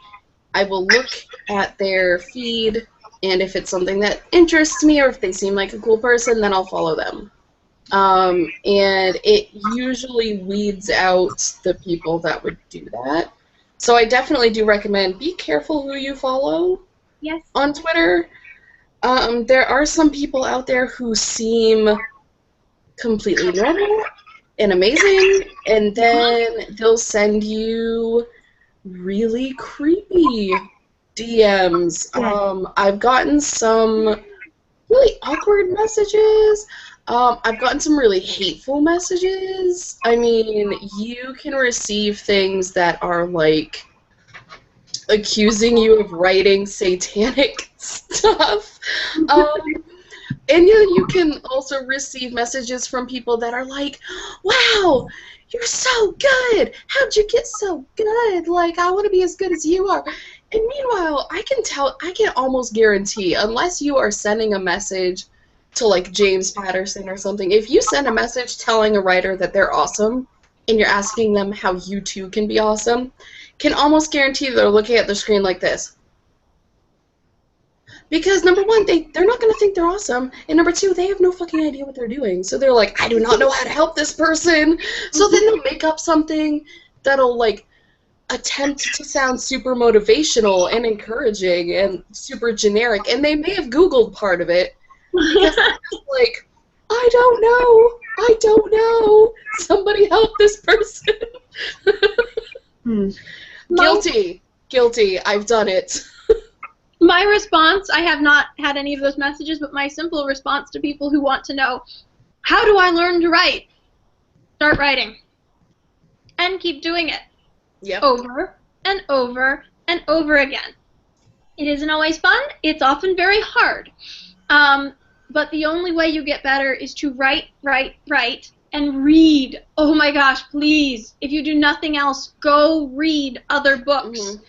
I will look at their feed, and if it's something that interests me or if they seem like a cool person, then I'll follow them. And it usually weeds out the people that would do that. So I definitely do recommend be careful who you follow on Twitter. There are some people out there who seem completely normal and amazing, and then they'll send you really creepy DMs. I've gotten some really awkward messages. I've gotten some really hateful messages. I mean, you can receive things that are like accusing you of writing satanic stuff. And you can also receive messages from people that are like, wow, you're so good. How'd you get so good? Like, I want to be as good as you are. And meanwhile, I can almost guarantee, unless you are sending a message to, like, James Patterson or something, if you send a message telling a writer that they're awesome and you're asking them how you too can be awesome, can almost guarantee they're looking at the screen like this. Because, number one, they're not going to think they're awesome, and number two, they have no fucking idea what they're doing. So they're like, I do not know how to help this person. So then they'll make up something that'll, like, attempt to sound super motivational and encouraging and super generic, and they may have Googled part of it, because it's like, I don't know, somebody help this person. Guilty, I've done it. My response, I have not had any of those messages, but my simple response to people who want to know, how do I learn to write? Start writing. And keep doing it. Yep. Over and over and over again. It isn't always fun. It's often very hard. But the only way you get better is to write, and read. Oh my gosh, please. If you do nothing else, go read other books.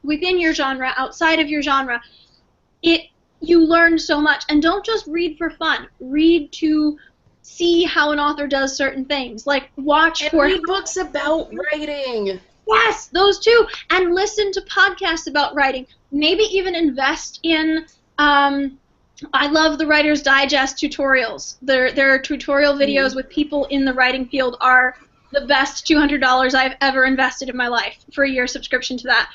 Within your genre, outside of your genre. You learn so much. And don't just read for fun. Read to see how an author does certain things. Like, read books about writing. Yes, those too. And listen to podcasts about writing. Maybe even invest in, I love the Writer's Digest tutorials. Their tutorial videos with people in the writing field are the best $200 I've ever invested in my life for a year subscription to that.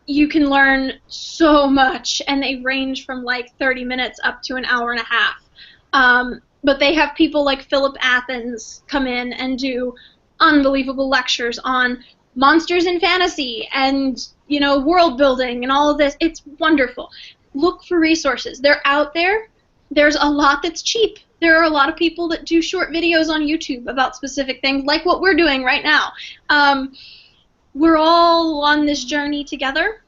You can learn so much, and they range from like 30 minutes up to an hour and a half. But they have people like Philip Athens come in and do unbelievable lectures on monsters in fantasy and, world building and all of this. It's wonderful. Look for resources. They're out there. There's a lot that's cheap. There are a lot of people that do short videos on YouTube about specific things, like what we're doing right now. We're all on this journey together,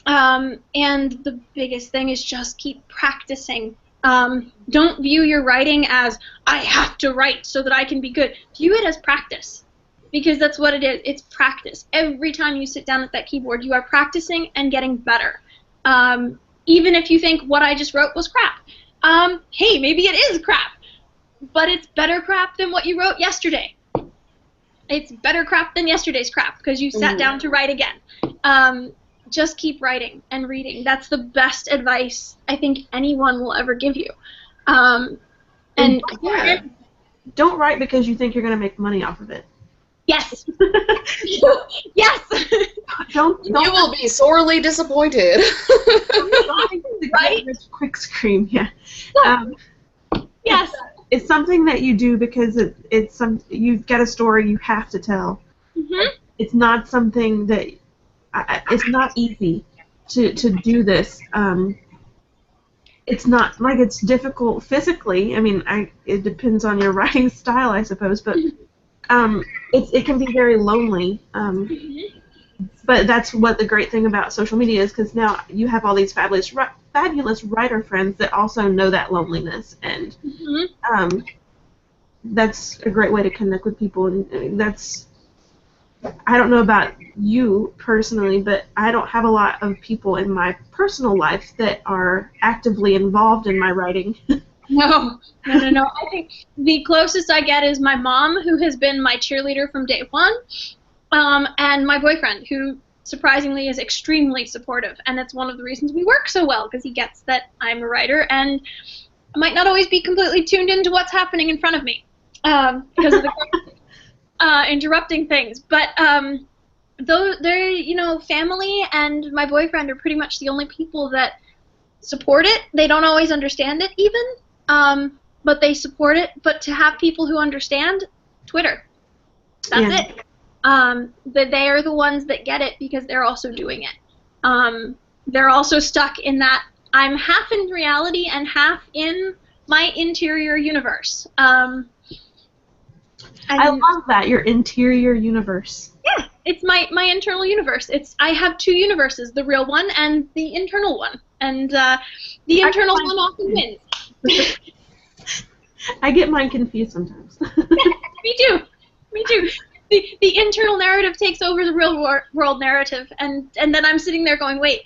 and the biggest thing is just keep practicing. Don't view your writing as, I have to write so that I can be good. View it as practice, because that's what it is. It's practice. Every time you sit down at that keyboard, you are practicing and getting better. Even if you think what I just wrote was crap. Hey, maybe it is crap, but it's better crap than what you wrote yesterday. It's better crap than yesterday's crap, because you sat down to write again. Just keep writing and reading. That's the best advice I think anyone will ever give you. Don't write because you think you're going to make money off of it. Yes. Yes. Don't. You will be sorely disappointed. Right? Quick scream. Yeah. Yes. It's something that you do because you've got a story you have to tell. It's not something that it's not easy to do this. It's not like it's difficult physically. I mean, it depends on your writing style, I suppose, but it can be very lonely. But that's what the great thing about social media is, because now you have all these fabulous writer friends that also know that loneliness, and that's a great way to connect with people. And that's, I don't know about you personally, but I don't have a lot of people in my personal life that are actively involved in my writing. No. I think the closest I get is my mom, who has been my cheerleader from day one, and my boyfriend, who surprisingly is extremely supportive, and it's one of the reasons we work so well, because he gets that I'm a writer and I might not always be completely tuned into what's happening in front of me because of the interrupting things. But though they're, family and my boyfriend are pretty much the only people that support it. They don't always understand it even, but they support it. But to have people who understand, Twitter. That's it. They are the ones that get it because they're also doing it. They're also stuck in that I'm half in reality and half in my interior universe. I love that, your interior universe. Yeah, it's my internal universe. I have two universes, the real one and the internal one. And the internal one often wins. I get mine confused sometimes. Me too. Me too. The internal narrative takes over the real world narrative, and then I'm sitting there going, wait,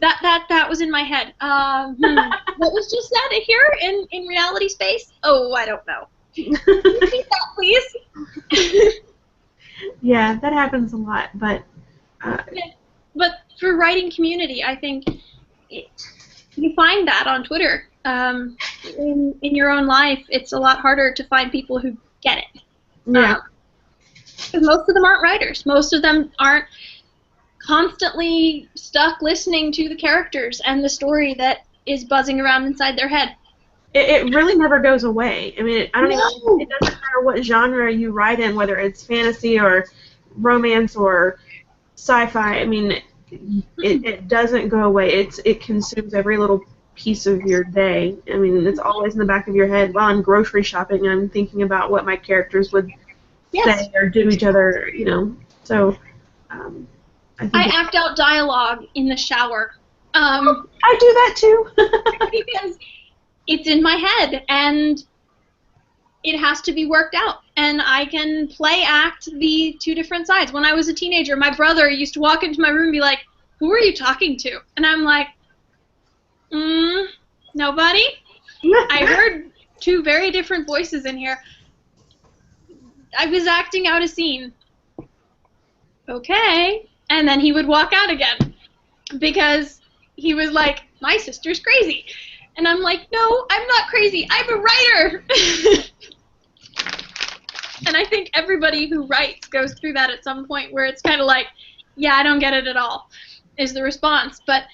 that was in my head. What was just said here in reality space? Oh, I don't know. Can you repeat that, please? Yeah, that happens a lot, but. But for writing community, I think you find that on Twitter. In your own life, it's a lot harder to find people who get it. Yeah. Because most of them aren't writers. Most of them aren't constantly stuck listening to the characters and the story that is buzzing around inside their head. It really never goes away. I mean, it doesn't matter what genre you write in, whether it's fantasy or romance or sci-fi. I mean, it doesn't go away. It consumes every little piece of your day. I mean, it's always in the back of your head. While I'm grocery shopping, I'm thinking about what my characters would say or do to each other, you know. So, I act out dialogue in the shower. I do that too. Because it's in my head, and it has to be worked out. And I can play act the two different sides. When I was a teenager, my brother used to walk into my room and be like, "Who are you talking to?" And I'm like, nobody. I heard two very different voices in here. I was acting out a scene. Okay. And then he would walk out again because he was like, "My sister's crazy." And I'm like, "No, I'm not crazy. I'm a writer." And I think everybody who writes goes through that at some point where it's kind of like, "Yeah, I don't get it at all," is the response. But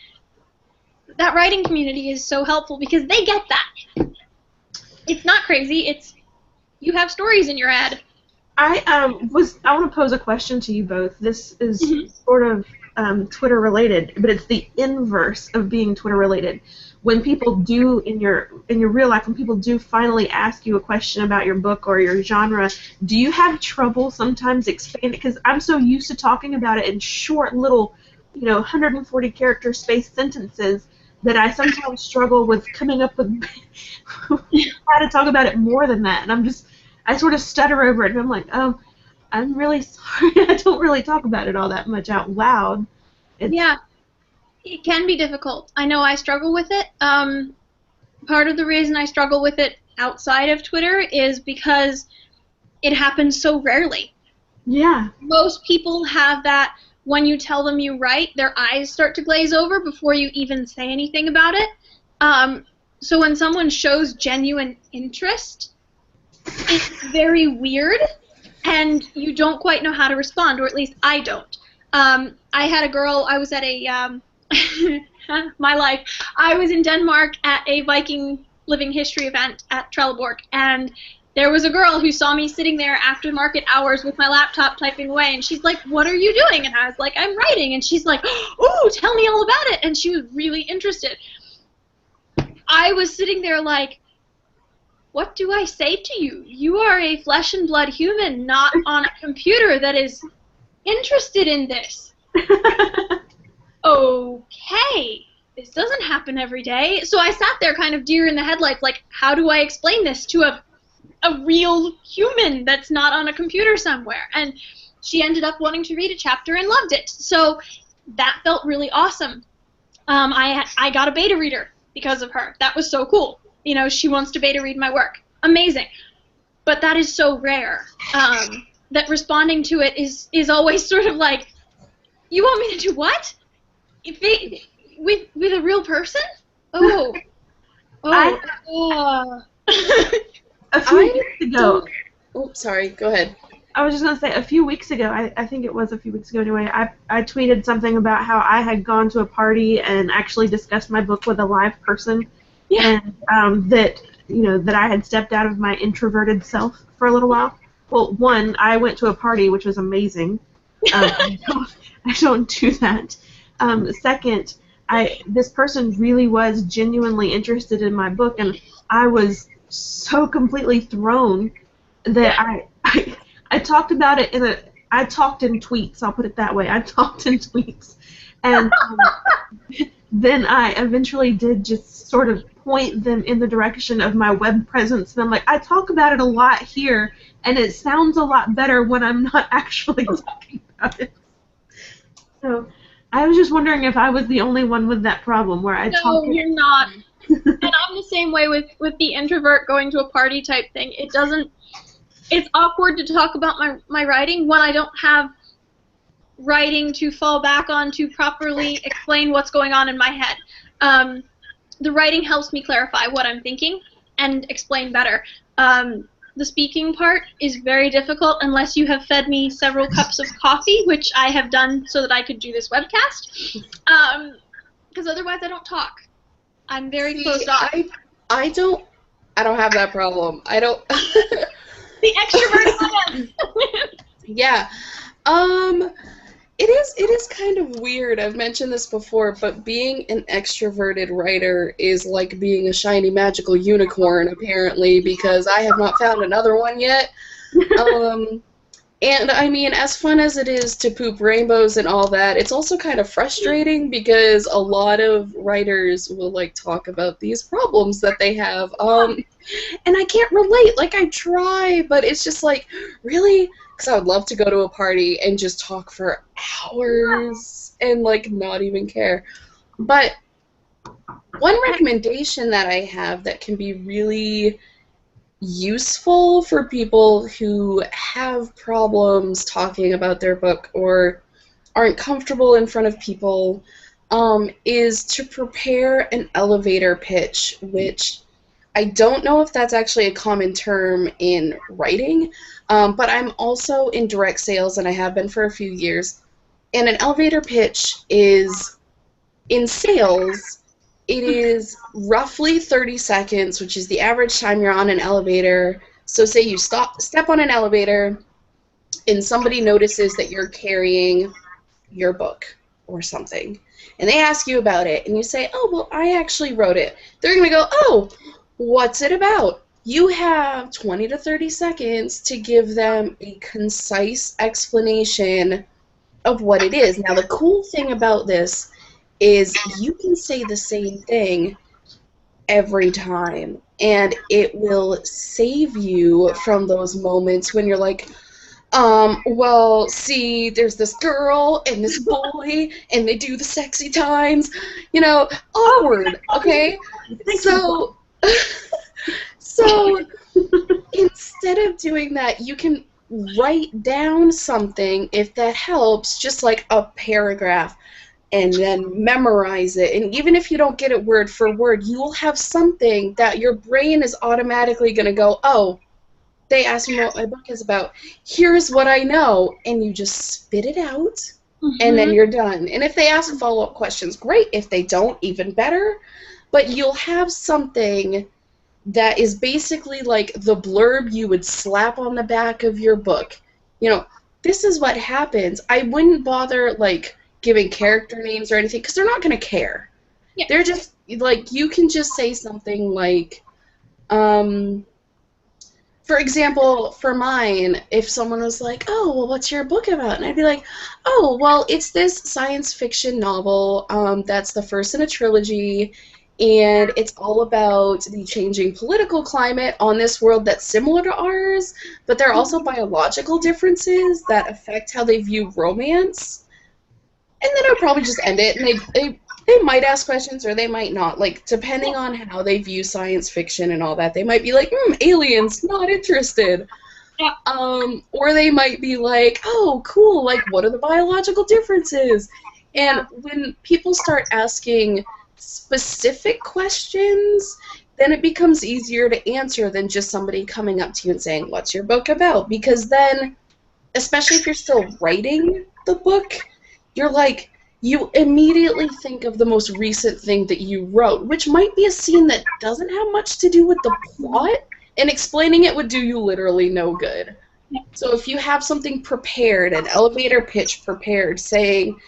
that writing community is so helpful because they get that. It's not crazy. It's you have stories in your head. I want to pose a question to you both. This is sort of Twitter related, but it's the inverse of being Twitter related. When people do in your real life, when people do finally ask you a question about your book or your genre, do you have trouble sometimes expanding? Because I'm so used to talking about it in short little, 140 character spaced sentences that I sometimes struggle with coming up with how to talk about it more than that, and I sort of stutter over it, and I'm like, I'm really sorry. I don't really talk about it all that much out loud. Yeah, it can be difficult. I know I struggle with it. Part of the reason I struggle with it outside of Twitter is because it happens so rarely. Yeah. Most people have that when you tell them you write, their eyes start to glaze over before you even say anything about it. So when someone shows genuine interest, it's very weird, and you don't quite know how to respond, or at least I don't. I had a girl, I was at a, my life, I was in Denmark at a Viking living history event at Trelleborg, and there was a girl who saw me sitting there after market hours with my laptop typing away, and she's like, "What are you doing?" And I was like, "I'm writing." And she's like, "Oh, tell me all about it." And she was really interested. I was sitting there like, what do I say to you? You are a flesh and blood human, not on a computer that is interested in this. Okay, this doesn't happen every day. So I sat there kind of deer in the headlights, like, how do I explain this to a real human that's not on a computer somewhere? And she ended up wanting to read a chapter and loved it. So that felt really awesome. I got a beta reader because of her. That was so cool. She wants to beta read my work. Amazing. But that is so rare. That responding to it is always sort of like, you want me to do what? With a real person? Oh. A few weeks ago. Oh, sorry. Go ahead. I was just going to say, a few weeks ago, I think it was a few weeks ago anyway, I tweeted something about how I had gone to a party and actually discussed my book with a live person. Yeah. And that I had stepped out of my introverted self for a little while. Well, one, I went to a party, which was amazing. I don't do that. Second, this person really was genuinely interested in my book, and I was so completely thrown that I talked about it I talked in tweets, I'll put it that way. I talked in tweets. And then I eventually did just sort of point them in the direction of my web presence. And I'm like, I talk about it a lot here. and it sounds a lot better when I'm not actually talking about it. So I was just wondering if I was the only one with that problem where I No, talk. you're not. And I'm the same way with the introvert going to a party type thing. It's awkward to talk about my writing when I don't have writing to fall back on to properly explain what's going on in my head. The writing helps me clarify what I'm thinking and explain better. The speaking part is very difficult unless you have fed me several cups of coffee, which I have done so that I could do this webcast. Because otherwise I don't talk. I'm very closed off. I don't have that problem. I don't. The extrovert man. Yeah. It is kind of weird. I've mentioned this before, but being an extroverted writer is like being a shiny magical unicorn, apparently, because I have not found another one yet. And I mean, as fun as it is to poop rainbows and all that, it's also kind of frustrating because a lot of writers will like talk about these problems that they have. And I can't relate. Like, I try, but it's just like, really? Because I would love to go to a party and just talk for hours and like not even care. But one recommendation that I have that can be really useful for people who have problems talking about their book or aren't comfortable in front of people is to prepare an elevator pitch, which I don't know if that's actually a common term in writing, but I'm also in direct sales, and I have been for a few years. And an elevator pitch is, in sales, it is roughly 30 seconds, which is the average time you're on an elevator. So say you step on an elevator, and somebody notices that you're carrying your book or something, and they ask you about it, and you say, oh, well, I actually wrote it. They're going to go, oh, what's it about? You have 20 to 30 seconds to give them a concise explanation of what it is. Now, the cool thing about this is you can say the same thing every time, and it will save you from those moments when you're like, well, see, there's this girl and this boy, and they do the sexy times, you know, awkward, okay? So, so instead of doing that, you can write down something, if that helps, just like a paragraph, and then memorize it. And even if you don't get it word for word, you will have something that your brain is automatically going to go, oh, they asked me what my book is about. Here's what I know. And you just spit it out, and then you're done. And if they ask follow-up questions, great. If they don't, even better. But you'll have something that is basically like the blurb you would slap on the back of your book. You know, this is what happens. I wouldn't bother, like, giving character names or anything, because they're not going to care. Yeah. They're just, like, you can just say something like, for example, for mine, if someone was like, oh, well, what's your book about? And I'd be like, oh, well, it's this science fiction novel that's the first in a trilogy, and it's all about the changing political climate on this world that's similar to ours, but there are also biological differences that affect how they view romance. And then I'd probably just end it, and they might ask questions or they might not, like, depending on how they view science fiction and all that. They might be like, aliens, not interested. Yeah. Or they might be like, oh, cool, like, what are the biological differences? And when people start asking specific questions, then it becomes easier to answer than just somebody coming up to you and saying, what's your book about? Because then, especially if you're still writing the book, you're like, you immediately think of the most recent thing that you wrote, which might be a scene that doesn't have much to do with the plot, and explaining it would do you literally no good. So if you have something prepared, an elevator pitch prepared, saying,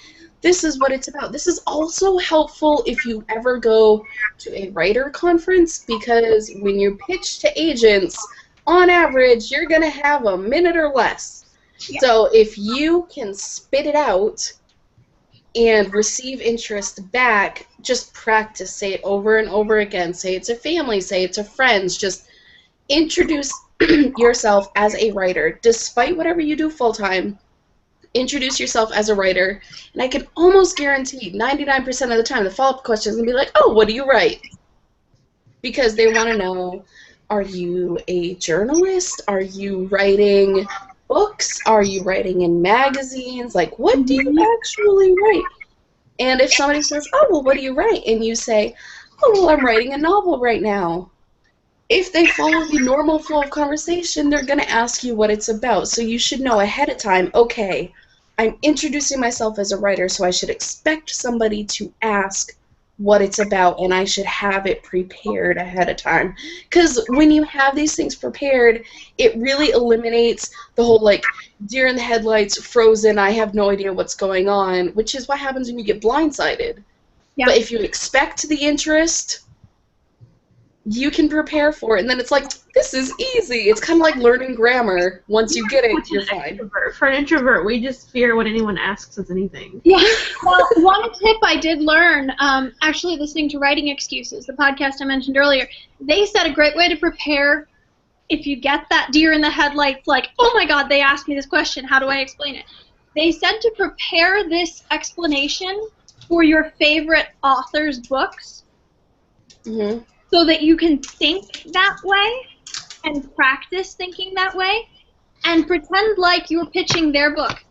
this is what it's about. This is also helpful if you ever go to a writer conference, because when you pitch to agents, on average, you're going to have a minute or less. Yeah. So if you can spit it out and receive interest back, just practice. Say it over and over again. Say it to family. Say it to friends. Just introduce yourself as a writer, despite whatever you do full-time. Introduce yourself as a writer, and I can almost guarantee 99% of the time the follow-up question is going to be like, oh, what do you write? Because they want to know, are you a journalist? Are you writing books? Are you writing in magazines? Like, what do you actually write? And if somebody says, oh, well, what do you write? And you say, oh, well, I'm writing a novel right now. If they follow the normal flow of conversation, they're going to ask you what it's about. So you should know ahead of time, okay, I'm introducing myself as a writer, so I should expect somebody to ask what it's about, and I should have it prepared ahead of time. Because when you have these things prepared, it really eliminates the whole, like, deer in the headlights, frozen, I have no idea what's going on, which is what happens when you get blindsided. Yeah. But if you expect the interest, you can prepare for it, and then it's like, this is easy. It's kind of like learning grammar. Once you get it, you're fine. For an introvert, we just fear when anyone asks us anything. Yeah. Well, one tip I did learn, actually listening to Writing Excuses, the podcast I mentioned earlier, they said a great way to prepare if you get that deer in the headlights, like, oh my God, they asked me this question, how do I explain it? They said to prepare this explanation for your favorite author's books. Mm-hmm. So that you can think that way and practice thinking that way and pretend like you're pitching their book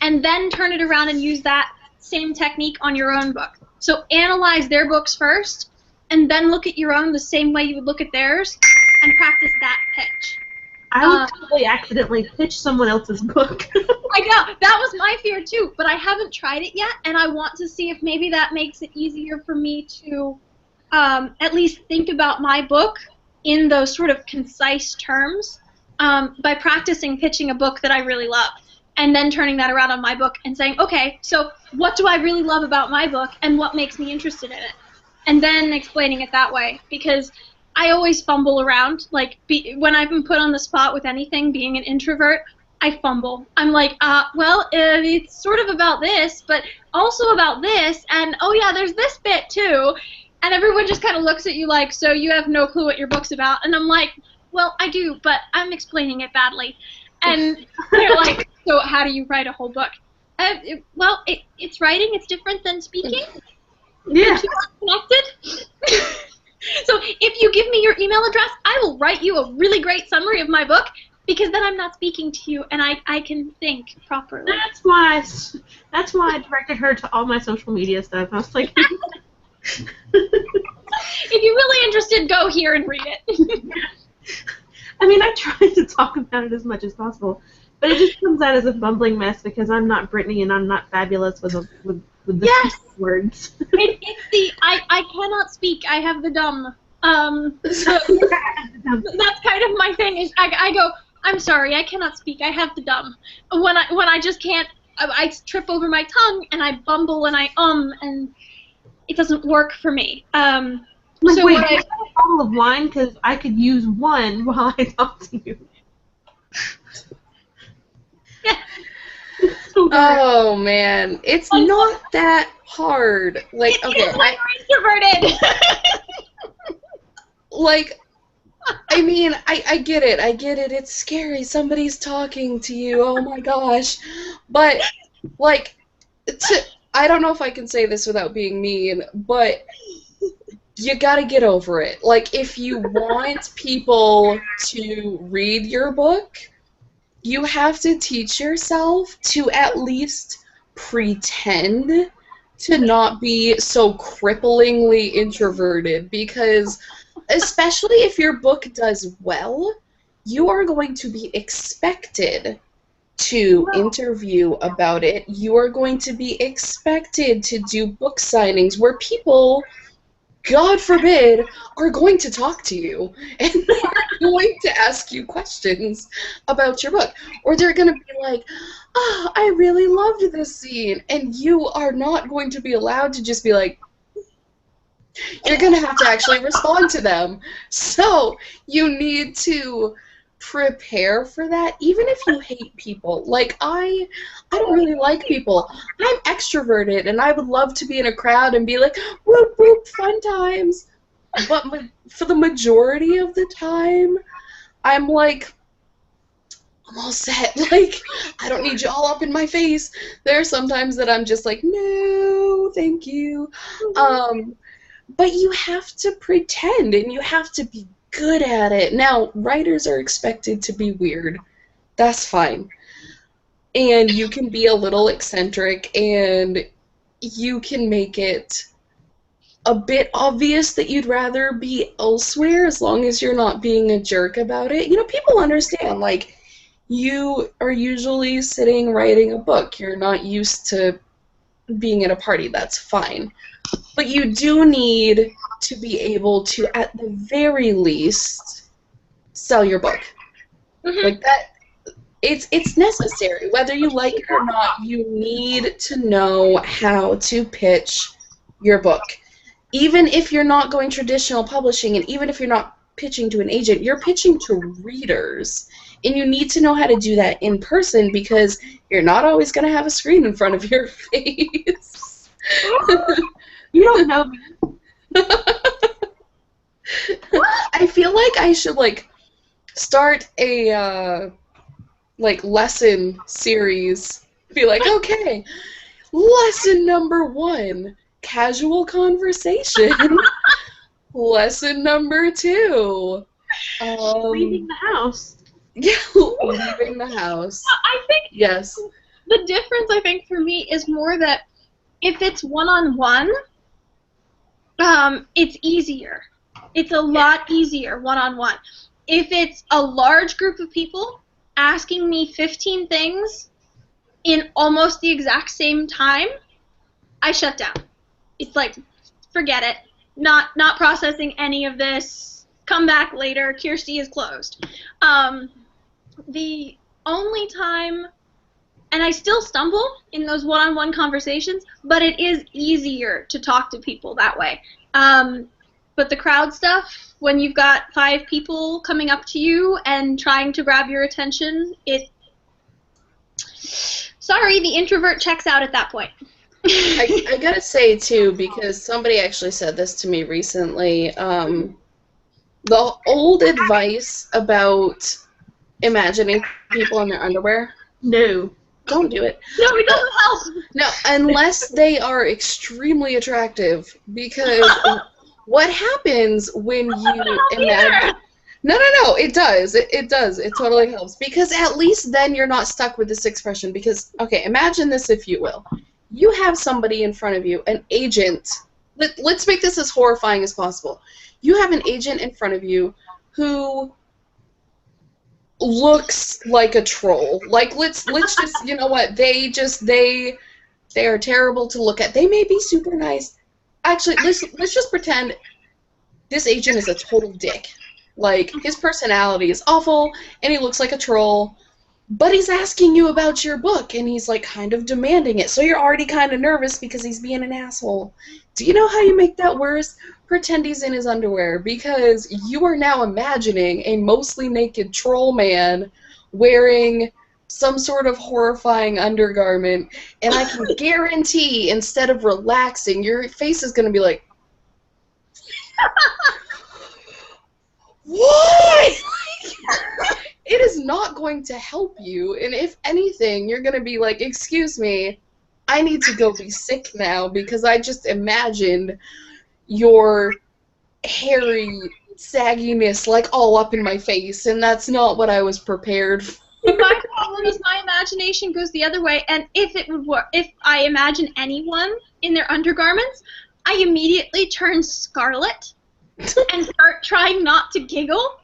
and then turn it around and use that same technique on your own book. So analyze their books first and then look at your own the same way you would look at theirs and practice that pitch. I would probably accidentally pitch someone else's book. I know. That was my fear too, but I haven't tried it yet, and I want to see if maybe that makes it easier for me to at least think about my book in those sort of concise terms by practicing pitching a book that I really love and then turning that around on my book and saying, okay, so what do I really love about my book and what makes me interested in it? And then explaining it that way, because I always fumble around. Like, when I've been put on the spot with anything, being an introvert, I fumble. I'm like, well, it's sort of about this, but also about this, and oh yeah, there's this bit too. And everyone just kind of looks at you like, so you have no clue what your book's about. And I'm like, well, I do, but I'm explaining it badly. And they're like, so how do you write a whole book? Well, it's writing. It's different than speaking. Yeah. The two are connected. So if you give me your email address, I will write you a really great summary of my book, because then I'm not speaking to you and I can think properly. That's why I directed her to all my social media stuff. I was like, if you're really interested, go here and read it. I mean, I try to talk about it as much as possible, but it just comes out as a bumbling mess because I'm not Brittany and I'm not fabulous with the yes. words. It's the I cannot speak. I have the dumb. So that's kind of my thing. Is I go, I'm sorry, I cannot speak. I have the dumb. When I just can't, I trip over my tongue and I bumble and and it doesn't work for me. So wait, I have a bottle of wine because I could use one while I talk to you. Yeah. Oh man, it's not that hard. Like, okay, you're introverted. Like, I mean, I get it. I get it. It's scary. Somebody's talking to you. Oh my gosh. But like, I don't know if I can say this without being mean, but you gotta get over it. Like, if you want people to read your book, you have to teach yourself to at least pretend to not be so cripplingly introverted, because especially if your book does well, you are going to be expected to interview about it. You are going to be expected to do book signings where people, God forbid, are going to talk to you and they're going to ask you questions about your book. Or they're going to be like, oh, I really loved this scene. And you are not going to be allowed to just be like, you're going to have to actually respond to them. So you need to prepare for that, even if you hate people. Like, I don't really like people. I'm extroverted, and I would love to be in a crowd and be like, whoop, whoop, fun times. But for the majority of the time, I'm like, I'm all set. Like, I don't need you all up in my face. There are sometimes that I'm just like, no, thank you. But you have to pretend, and you have to be good at it. Now, writers are expected to be weird. That's fine. And you can be a little eccentric, and you can make it a bit obvious that you'd rather be elsewhere as long as you're not being a jerk about it. You know, people understand, like, you are usually sitting writing a book. You're not used to being at a party. That's fine. But you do need to be able to, at the very least, sell your book. Mm-hmm. Like that, it's necessary. Whether you like it or not, you need to know how to pitch your book. Even if you're not going traditional publishing, and even if you're not pitching to an agent, you're pitching to readers. And you need to know how to do that in person, because you're not always going to have a screen in front of your face. You don't know me. I feel like I should, like, start a, like, lesson series. Be like, okay, lesson number 1, casual conversation. Lesson number 2, Leaving the house. yeah, leaving the house. I think Yes. the difference, I think, for me is more that if it's one-on-one, it's easier. It's a lot easier one-on-one. If it's a large group of people asking me 15 things in almost the exact same time, I shut down. It's like, forget it. Not processing any of this. Come back later. Kirsty is closed. The only time, and I still stumble in those one-on-one conversations, but it is easier to talk to people that way. But the crowd stuff, when you've got 5 people coming up to you and trying to grab your attention, sorry, the introvert checks out at that point. I gotta say, too, because somebody actually said this to me recently, the old advice about imagining people in their underwear, No. don't do it. No, it doesn't help. No, unless they are extremely attractive, because what happens when you imagine... No, it does. It does. It totally helps, because at least then you're not stuck with this expression, because, okay, imagine this, if you will. You have somebody in front of you, an agent. Let's make this as horrifying as possible. You have an agent in front of you who looks like a troll. Like, let's just, you know what, they are terrible to look at. They may be super nice. Actually, let's just pretend this agent is a total dick. Like, his personality is awful, and he looks like a troll, but he's asking you about your book, and he's, like, kind of demanding it, so you're already kind of nervous because he's being an asshole. Do you know how you make that worse? Pretend he's in his underwear, because you are now imagining a mostly naked troll man wearing some sort of horrifying undergarment, and I can guarantee, instead of relaxing, your face is going to be like, what? It is not going to help you, and if anything, you're going to be like, excuse me, I need to go be sick now, because I just imagined your hairy sagginess, like, all up in my face, and that's not what I was prepared for. My problem is my imagination goes the other way, and if it would work, if I imagine anyone in their undergarments, I immediately turn scarlet and start trying not to giggle,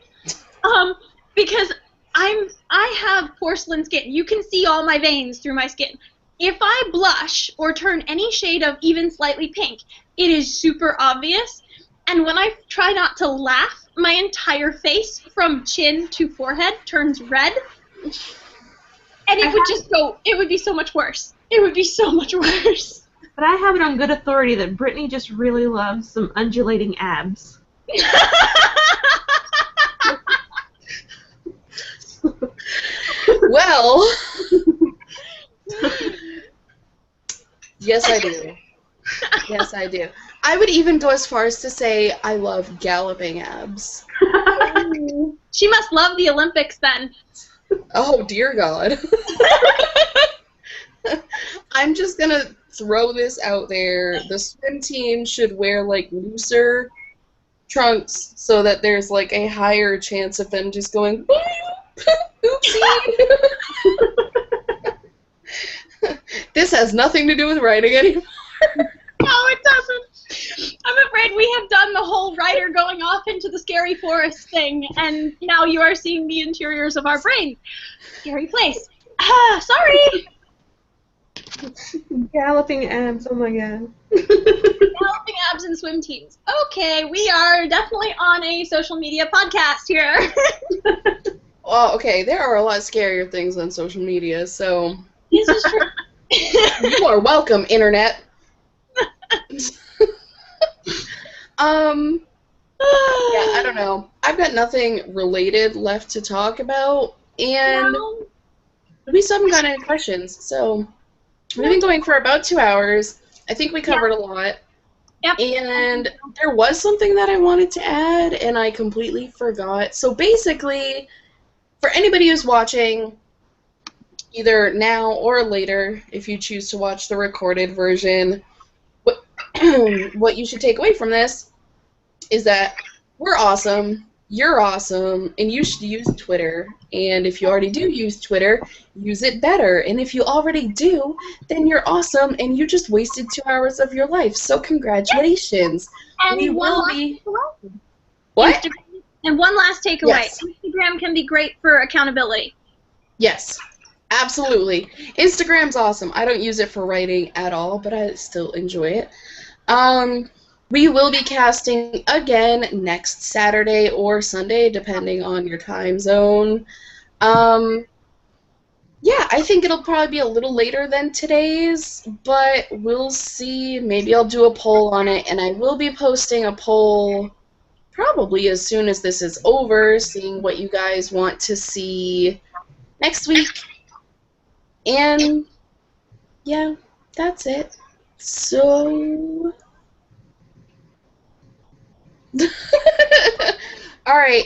because I have porcelain skin. You can see all my veins through my skin. If I blush or turn any shade of even slightly pink, it is super obvious. And when I try not to laugh, my entire face from chin to forehead turns red. And it would just go, it would be so much worse. It would be so much worse. But I have it on good authority that Brittany just really loves some undulating abs. Well, yes, I do. Yes, I do. I would even go as far as to say I love galloping abs. She must love the Olympics then. Oh, dear God. I'm just gonna throw this out there. The swim team should wear, like, looser trunks so that there's, like, a higher chance of them just going, oopsie. This has nothing to do with writing anymore. No, it doesn't. I'm afraid we have done the whole writer going off into the scary forest thing, and now you are seeing the interiors of our brain. Scary place. Sorry. Galloping abs, oh my god. Developing abs and swim teams. Okay, we are definitely on a social media podcast here. Well, okay, there are a lot scarier things on social media, so This is true. you are welcome, Internet. Yeah, I don't know. I've got nothing related left to talk about, and we still haven't gotten any questions, so we've been going for about 2 hours. I think we covered a lot. Yep. And there was something that I wanted to add, and I completely forgot. So basically, for anybody who's watching, either now or later, if you choose to watch the recorded version, what you should take away from this is that we're awesome, you're awesome, and you should use Twitter. And if you already do use Twitter, use it better. And if you already do, then you're awesome, and you just wasted 2 hours of your life. So congratulations. And We one will last be... takeaway. What? And one last takeaway. Yes. Instagram can be great for accountability. Yes, absolutely. Instagram's awesome. I don't use it for writing at all, but I still enjoy it. We will be casting again next Saturday or Sunday, depending on your time zone. Yeah, I think it'll probably be a little later than today's, but we'll see. Maybe I'll do a poll on it, and I will be posting a poll probably as soon as this is over, seeing what you guys want to see next week. And yeah, that's it. So... Alright,